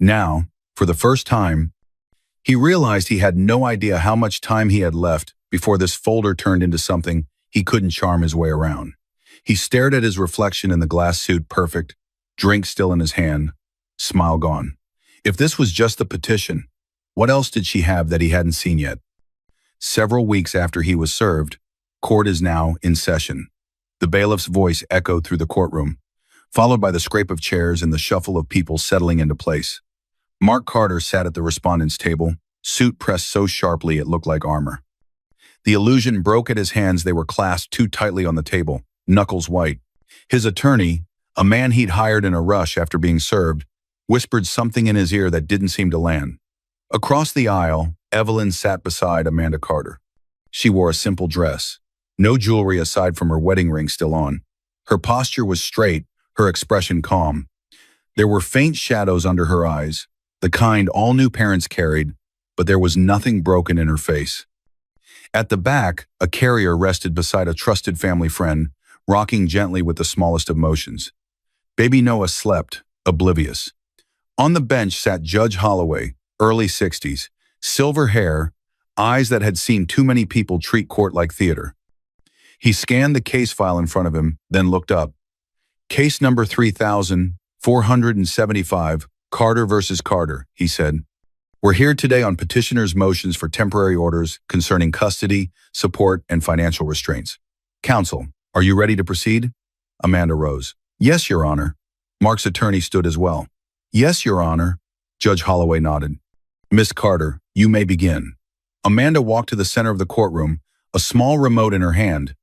S1: Now, for the first time, he realized he had no idea how much time he had left before this folder turned into something he couldn't charm his way around. He stared at his reflection in the glass suit, perfect, drink still in his hand, smile gone. If this was just the petition, what else did she have that he hadn't seen yet? Several weeks after he was served, court is now in session. The bailiff's voice echoed through the courtroom, followed by the scrape of chairs and the shuffle of people settling into place. Mark Carter sat at the respondent's table, suit pressed so sharply it looked like armor. The illusion broke at his hands. They were clasped too tightly on the table, knuckles white. His attorney, a man he'd hired in a rush after being served, whispered something in his ear that didn't seem to land. Across the aisle, Evelyn sat beside Amanda Carter. She wore a simple dress, no jewelry aside from her wedding ring still on. Her posture was straight, her expression calm. There were faint shadows under her eyes, the kind all new parents carried, but there was nothing broken in her face. At the back, a carrier rested beside a trusted family friend, rocking gently with the smallest of motions. Baby Noah slept, oblivious. On the bench sat Judge Holloway, early 60s, silver hair, eyes that had seen too many people treat court like theater. He scanned the case file in front of him, then looked up. Case number 3475, Carter versus Carter, he said. We're here today on petitioner's motions for temporary orders concerning custody, support, and financial restraints. Counsel, are you ready to proceed? Amanda rose. Yes, Your Honor. Mark's attorney stood as well. Yes, Your Honor. Judge Holloway nodded. Miss Carter, you may begin. Amanda walked to the center of the courtroom, a small remote in her hand.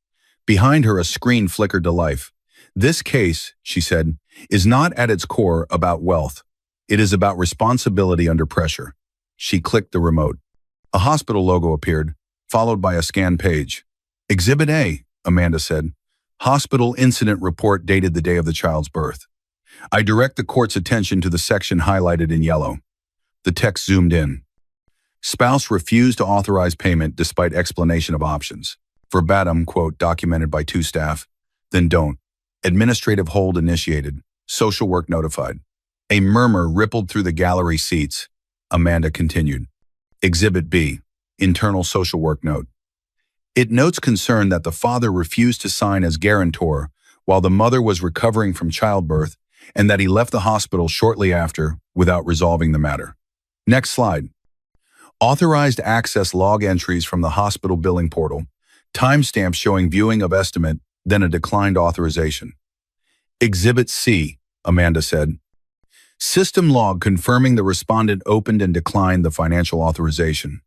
S1: Behind her, a screen flickered to life. This case, she said, is not at its core about wealth. It is about responsibility under pressure. She clicked the remote. A hospital logo appeared, followed by a scanned page. Exhibit A, Amanda said. Hospital incident report dated the day of the child's birth. I direct the court's attention to the section highlighted in yellow. The text zoomed in. Spouse refused to authorize payment despite explanation of options. Verbatim, quote, documented by 2 staff. Then don't. Administrative hold initiated. Social work notified. A murmur rippled through the gallery seats. Amanda continued. Exhibit B, internal social work note. It notes concern that the father refused to sign as guarantor while the mother was recovering from childbirth and that he left the hospital shortly after without resolving the matter. Next slide. Authorized access log entries from the hospital billing portal. Timestamp showing viewing of estimate, then a declined authorization. Exhibit C, Amanda said. System log confirming the respondent opened and declined the financial authorization.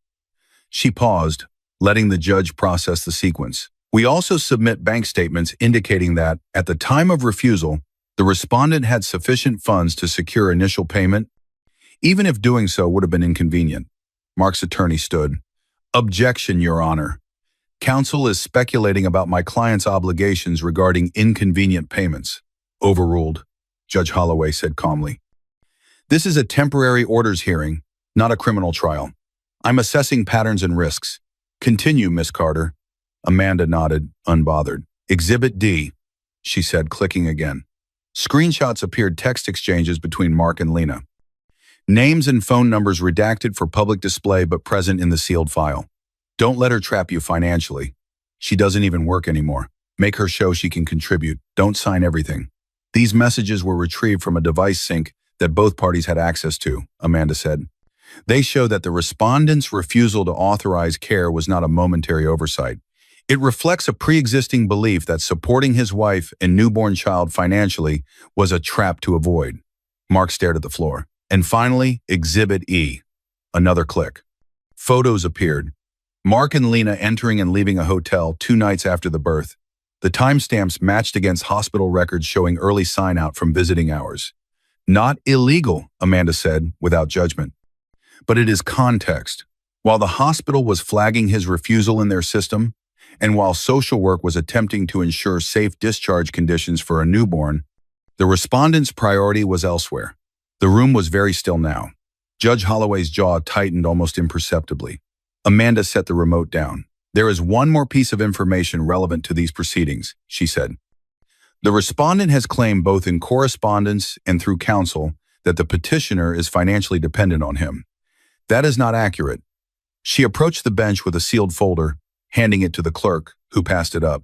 S1: She paused, letting the judge process the sequence. We also submit bank statements indicating that, at the time of refusal, the respondent had sufficient funds to secure initial payment, even if doing so would have been inconvenient. Mark's attorney stood. Objection, Your Honor. Counsel is speculating about my client's obligations regarding inconvenient payments. Overruled, Judge Holloway said calmly. This is a temporary orders hearing, not a criminal trial. I'm assessing patterns and risks. Continue, Miss Carter. Amanda nodded, unbothered. Exhibit D, she said, clicking again. Screenshots appeared text exchanges between Mark and Lena. Names and phone numbers redacted for public display but present in the sealed file. Don't let her trap you financially. She doesn't even work anymore. Make her show she can contribute. Don't sign everything. These messages were retrieved from a device sync that both parties had access to, Amanda said. They show that the respondent's refusal to authorize care was not a momentary oversight. It reflects a pre-existing belief that supporting his wife and newborn child financially was a trap to avoid. Mark stared at the floor. And finally, Exhibit E. Another click. Photos appeared. Mark and Lena entering and leaving a hotel 2 nights after the birth. The timestamps matched against hospital records showing early sign-out from visiting hours. Not illegal, Amanda said, without judgment. But it is context. While the hospital was flagging his refusal in their system, and while social work was attempting to ensure safe discharge conditions for a newborn, the respondent's priority was elsewhere. The room was very still now. Judge Holloway's jaw tightened almost imperceptibly. Amanda set the remote down. There is one more piece of information relevant to these proceedings, she said. The respondent has claimed both in correspondence and through counsel that the petitioner is financially dependent on him. That is not accurate. She approached the bench with a sealed folder, handing it to the clerk, who passed it up.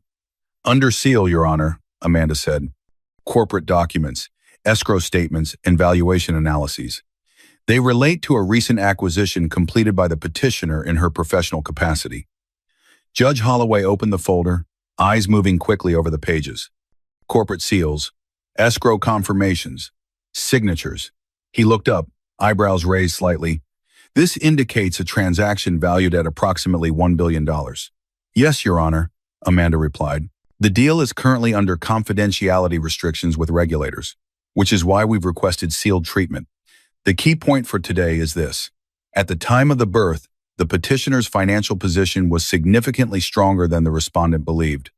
S1: Under seal, Your Honor, Amanda said. Corporate documents, escrow statements, and valuation analyses. They relate to a recent acquisition completed by the petitioner in her professional capacity. Judge Holloway opened the folder, eyes moving quickly over the pages. Corporate seals, escrow confirmations, signatures. He looked up, eyebrows raised slightly. This indicates a transaction valued at approximately $1 billion. Yes, Your Honor, Amanda replied. The deal is currently under confidentiality restrictions with regulators, which is why we've requested sealed treatment. The key point for today is this. At the time of the birth, the petitioner's financial position was significantly stronger than the respondent believed.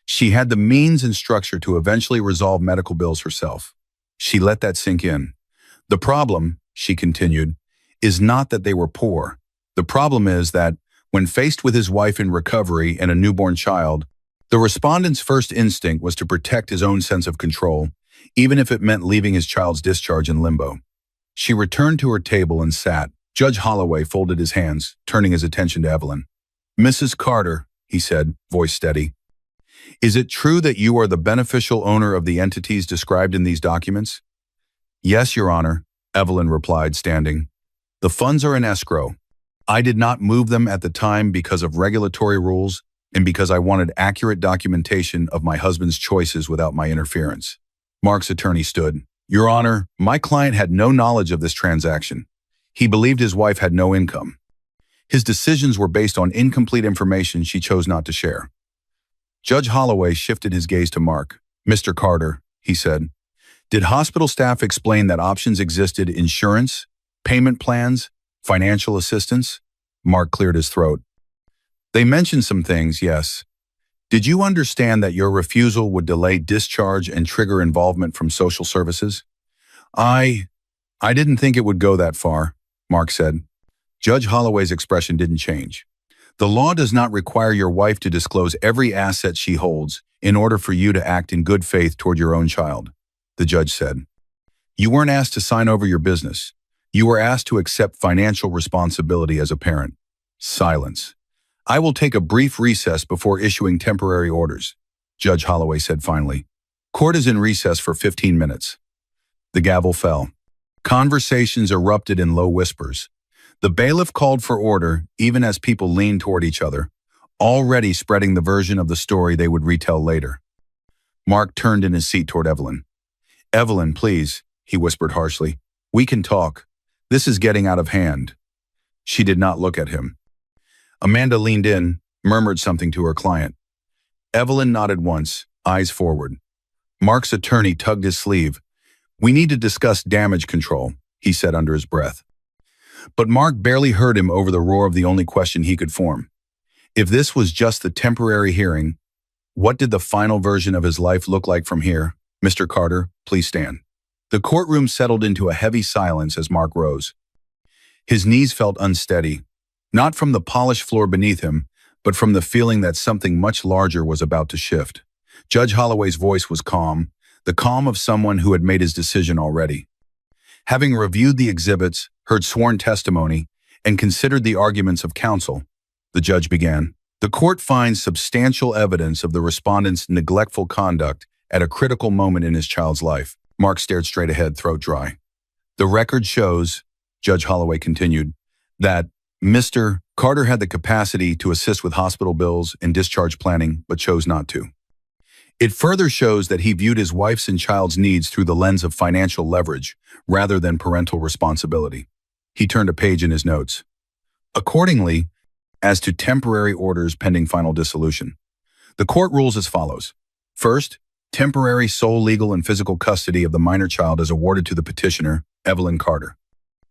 S1: She had the means and structure to eventually resolve medical bills herself. She let that sink in. The problem, she continued, is not that they were poor. The problem is that, when faced with his wife in recovery and a newborn child, the respondent's first instinct was to protect his own sense of control, even if it meant leaving his child's discharge in limbo. She returned to her table and sat. Judge Holloway folded his hands, turning his attention to Evelyn. Mrs. Carter, he said, voice steady. Is it true that you are the beneficial owner of the entities described in these documents? Yes, Your Honor, Evelyn replied, standing. The funds are in escrow. I did not move them at the time because of regulatory rules and because I wanted accurate documentation of my husband's choices without my interference. Mark's attorney stood. Your Honor, my client had no knowledge of this transaction. He believed his wife had no income. His decisions were based on incomplete information she chose not to share. Judge Holloway shifted his gaze to Mark. Mr. Carter, he said, did hospital staff explain that options existed: insurance, payment plans, financial assistance? Mark cleared his throat. They mentioned some things, yes. Did you understand that your refusal would delay discharge and trigger involvement from social services? I didn't think it would go that far, Mark said. Judge Holloway's expression didn't change. The law does not require your wife to disclose every asset she holds in order for you to act in good faith toward your own child, the judge said. You weren't asked to sign over your business. You were asked to accept financial responsibility as a parent. Silence. I will take a brief recess before issuing temporary orders, Judge Holloway said finally. Court is in recess for 15 minutes. The gavel fell. Conversations erupted in low whispers. The bailiff called for order even as people leaned toward each other, already spreading the version of the story they would retell later. Mark turned in his seat toward Evelyn. Evelyn, please, he whispered harshly. We can talk. This is getting out of hand. She did not look at him. Amanda leaned in, murmured something to her client. Evelyn nodded once, eyes forward. Mark's attorney tugged his sleeve. We need to discuss damage control, he said under his breath. But Mark barely heard him over the roar of the only question he could form. If this was just the temporary hearing, what did the final version of his life look like from here? Mr. Carter, please stand. The courtroom settled into a heavy silence as Mark rose. His knees felt unsteady, not from the polished floor beneath him, but from the feeling that something much larger was about to shift. Judge Holloway's voice was calm, the calm of someone who had made his decision already. Having reviewed the exhibits, heard sworn testimony, and considered the arguments of counsel, the judge began. The court finds substantial evidence of the respondent's neglectful conduct at a critical moment in his child's life. Mark stared straight ahead, throat dry. The record shows, Judge Holloway continued, that Mr. Carter had the capacity to assist with hospital bills and discharge planning, but chose not to. It further shows that he viewed his wife's and child's needs through the lens of financial leverage rather than parental responsibility. He turned a page in his notes. Accordingly, as to temporary orders pending final dissolution, the court rules as follows. First, temporary sole legal and physical custody of the minor child is awarded to the petitioner, Evelyn Carter.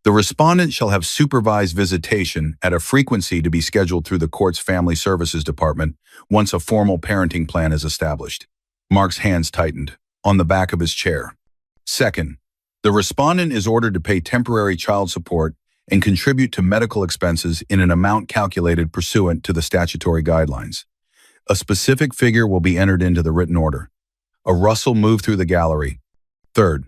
S1: The respondent shall have supervised visitation at a frequency to be scheduled through the court's Family Services Department once a formal parenting plan is established. Mark's hands tightened on the back of his chair. Second, the respondent is ordered to pay temporary child support and contribute to medical expenses in an amount calculated pursuant to the statutory guidelines. A specific figure will be entered into the written order. A rustle moved through the gallery. Third,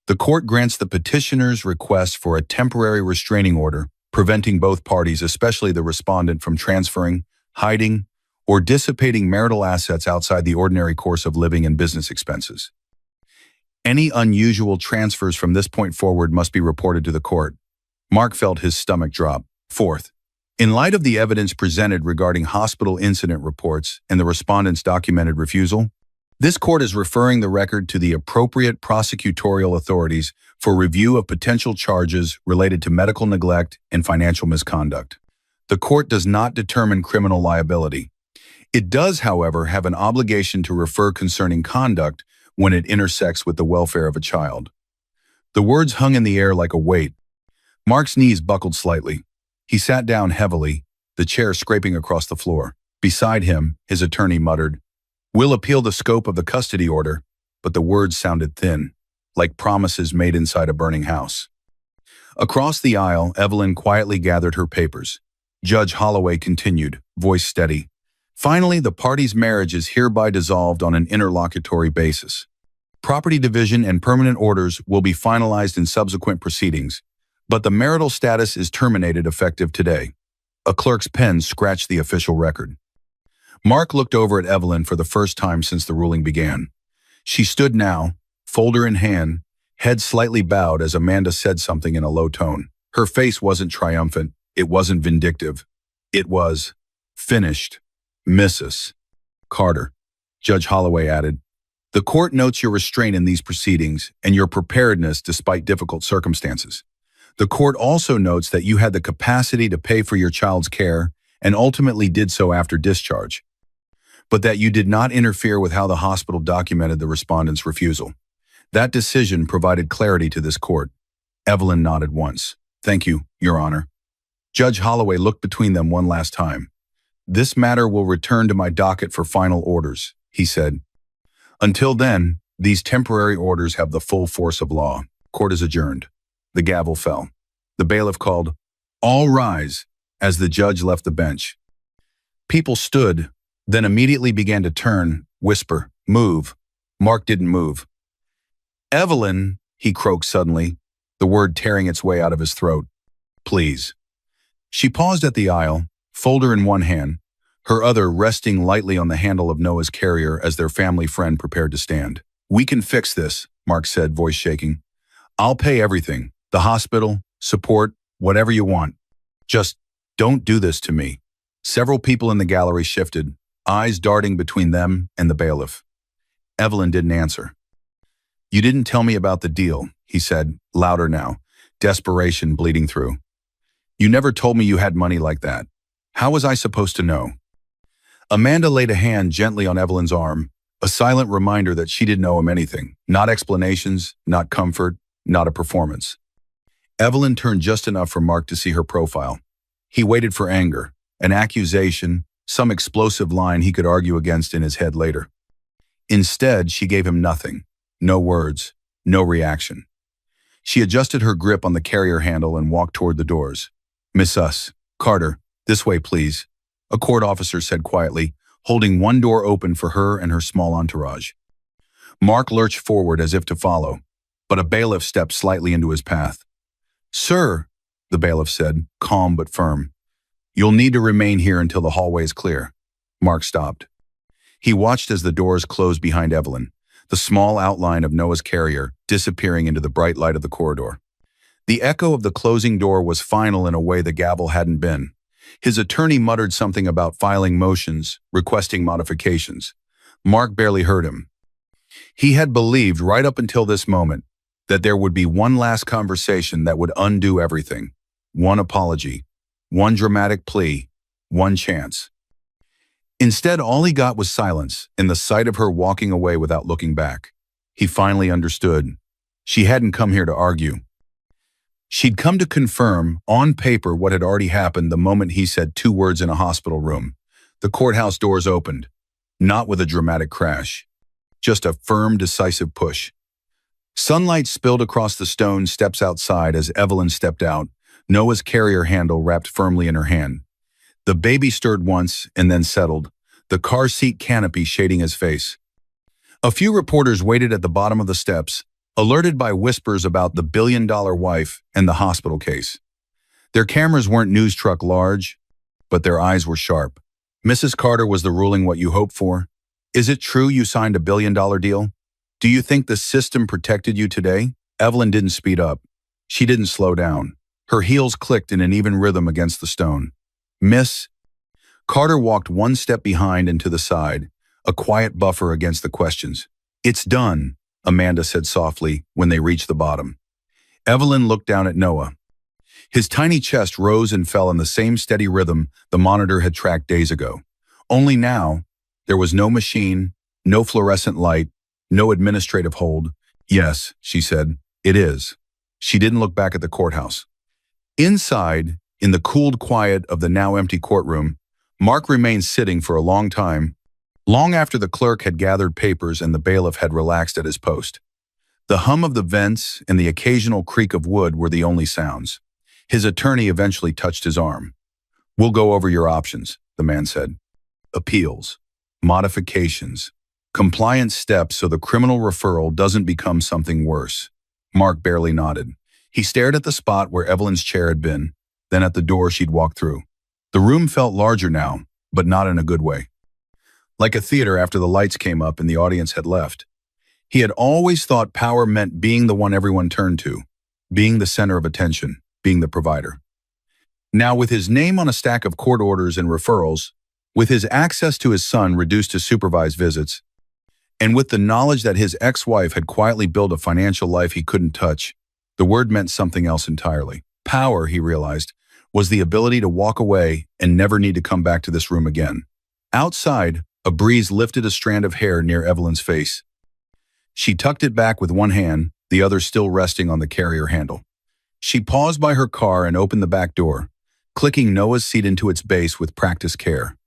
S1: the court grants the petitioner's request for a temporary restraining order, preventing both parties, especially the respondent, from transferring, hiding, or dissipating marital assets outside the ordinary course of living and business expenses. Any unusual transfers from this point forward must be reported to the court. Mark felt his stomach drop. Fourth, in light of the evidence presented regarding hospital incident reports and the respondent's documented refusal, this court is referring the record to the appropriate prosecutorial authorities for review of potential charges related to medical neglect and financial misconduct. The court does not determine criminal liability. It does, however, have an obligation to refer concerning conduct when it intersects with the welfare of a child. The words hung in the air like a weight. Mark's knees buckled slightly. He sat down heavily, the chair scraping across the floor. Beside him, his attorney muttered, "We'll appeal the scope of the custody order," but the words sounded thin, like promises made inside a burning house. Across the aisle, Evelyn quietly gathered her papers. Judge Holloway continued, voice steady. Finally, the parties' marriage is hereby dissolved on an interlocutory basis. Property division and permanent orders will be finalized in subsequent proceedings, but the marital status is terminated effective today. A clerk's pen scratched the official record. Mark looked over at Evelyn for the first time since the ruling began. She stood now, folder in hand, head slightly bowed as Amanda said something in a low tone. Her face wasn't triumphant, it wasn't vindictive. It was finished. Mrs. Carter, Judge Holloway added. The court notes your restraint in these proceedings and your preparedness despite difficult circumstances. The court also notes that you had the capacity to pay for your child's care and ultimately did so after discharge, but that you did not interfere with how the hospital documented the respondent's refusal. That decision provided clarity to this court. Evelyn nodded once. Thank you, Your Honor. Judge Holloway looked between them one last time. This matter will return to my docket for final orders, he said. Until then, these temporary orders have the full force of law. Court is adjourned. The gavel fell. The bailiff called, "All rise," as the judge left the bench. People stood, then immediately began to turn, whisper, "Move." Mark didn't move. "Evelyn," he croaked suddenly, the word tearing its way out of his throat. "Please." She paused at the aisle, folder in one hand, her other resting lightly on the handle of Noah's carrier as their family friend prepared to stand. "We can fix this," Mark said, voice shaking. "I'll pay everything, the hospital, support, whatever you want. Just don't do this to me." Several people in the gallery shifted, eyes darting between them and the bailiff. Evelyn didn't answer. "You didn't tell me about the deal," he said, louder now, desperation bleeding through. "You never told me you had money like that. How was I supposed to know?" Amanda laid a hand gently on Evelyn's arm, a silent reminder that she didn't owe him anything. Not explanations, not comfort, not a performance. Evelyn turned just enough for Mark to see her profile. He waited for anger, an accusation, some explosive line he could argue against in his head later. Instead, she gave him nothing. No words, no reaction. She adjusted her grip on the carrier handle and walked toward the doors. "Miss Us, Carter, this way please," a court officer said quietly, holding one door open for her and her small entourage. Mark lurched forward as if to follow, but a bailiff stepped slightly into his path. "Sir," the bailiff said, calm but firm, "you'll need to remain here until the hallway is clear." Mark stopped. He watched as the doors closed behind Evelyn, the small outline of Noah's carrier disappearing into the bright light of the corridor. The echo of the closing door was final in a way the gavel hadn't been. His attorney muttered something about filing motions, requesting modifications. Mark barely heard him. He had believed right up until this moment that there would be one last conversation that would undo everything. One apology, one dramatic plea, one chance. Instead, all he got was silence and the sight of her walking away without looking back. He finally understood. She hadn't come here to argue. She'd come to confirm, on paper, what had already happened the moment he said two words in a hospital room. The courthouse doors opened, not with a dramatic crash, just a firm, decisive push. Sunlight spilled across the stone steps outside as Evelyn stepped out, Noah's carrier handle wrapped firmly in her hand. The baby stirred once and then settled, the car seat canopy shading his face. A few reporters waited at the bottom of the steps, alerted by whispers about the billion-dollar wife and the hospital case. Their cameras weren't news truck large, but their eyes were sharp. "Mrs. Carter, was the ruling what you hoped for? Is it true you signed a billion-dollar deal? Do you think the system protected you today?" Evelyn didn't speed up. She didn't slow down. Her heels clicked in an even rhythm against the stone. "Miss..." Carter walked one step behind and to the side, a quiet buffer against the questions. "It's done," Amanda said softly when they reached the bottom. Evelyn looked down at Noah. His tiny chest rose and fell in the same steady rhythm the monitor had tracked days ago. Only now, there was no machine, no fluorescent light, no administrative hold. "Yes," she said, "it is." She didn't look back at the courthouse. Inside, in the cooled quiet of the now empty courtroom, Mark remained sitting for a long time, long after the clerk had gathered papers and the bailiff had relaxed at his post. The hum of the vents and the occasional creak of wood were the only sounds. His attorney eventually touched his arm. "We'll go over your options," the man said. "Appeals, modifications, compliance steps so the criminal referral doesn't become something worse." Mark barely nodded. He stared at the spot where Evelyn's chair had been, then at the door she'd walked through. The room felt larger now, but not in a good way. Like a theater after the lights came up and the audience had left. He had always thought power meant being the one everyone turned to, being the center of attention, being the provider. Now, with his name on a stack of court orders and referrals, with his access to his son reduced to supervised visits, And with the knowledge that his ex-wife had quietly built a financial life he couldn't touch, the word meant something else entirely. Power, he realized, was the ability to walk away and never need to come back to this room again. Outside, a breeze lifted a strand of hair near Evelyn's face. She tucked it back with one hand, the other still resting on the carrier handle. She paused by her car and opened the back door, clicking Noah's seat into its base with practiced care.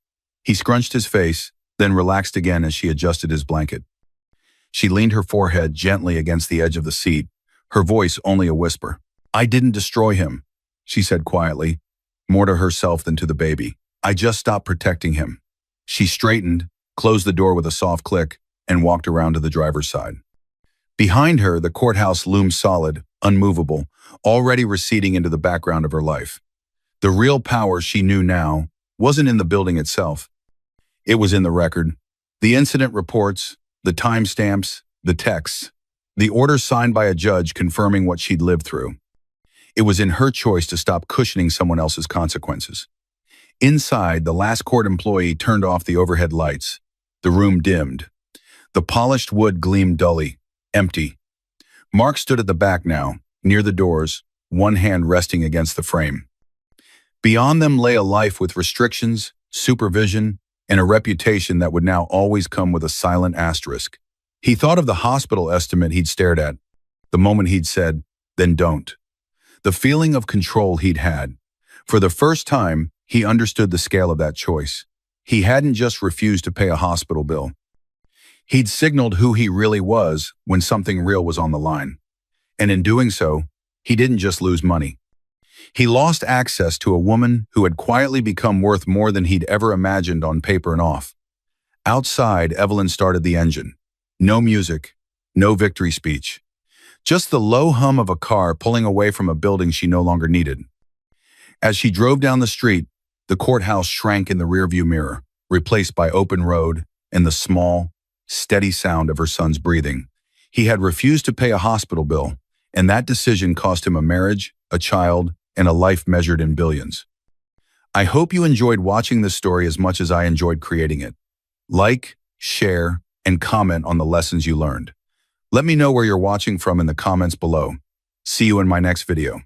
S1: He scrunched his face, then relaxed again as she adjusted his blanket. She leaned her forehead gently against the edge of the seat, her voice only a whisper. "I didn't destroy him," she said quietly, more to herself than to the baby. "I just stopped protecting him." She straightened, closed the door with a soft click, and walked around to the driver's side. Behind her, the courthouse loomed solid, unmovable, already receding into the background of her life. The real power, she knew now, wasn't in the building itself. It was in the record. The incident reports, the timestamps, the texts, the orders signed by a judge confirming what she'd lived through. It was in her choice to stop cushioning someone else's consequences. Inside, the last court employee turned off the overhead lights. The room dimmed. The polished wood gleamed dully, empty. Mark stood at the back now, near the doors, one hand resting against the frame. Beyond them lay a life with restrictions, supervision, and a reputation that would now always come with a silent asterisk. He thought of the hospital estimate he'd stared at, the moment he'd said, "Then don't." The feeling of control he'd had. For the first time, he understood the scale of that choice. He hadn't just refused to pay a hospital bill. He'd signaled who he really was when something real was on the line. And in doing so, he didn't just lose money. He lost access to a woman who had quietly become worth more than he'd ever imagined on paper and off. Outside, Evelyn started the engine. No music, no victory speech. Just the low hum of a car pulling away from a building she no longer needed. As she drove down the street, the courthouse shrank in the rearview mirror, replaced by open road and the small, steady sound of her son's breathing. He had refused to pay a hospital bill, and that decision cost him a marriage, a child, and a life measured in billions. I hope you enjoyed watching this story as much as I enjoyed creating it. Like, share, and comment on the lessons you learned. Let me know where you're watching from in the comments below. See you in my next video.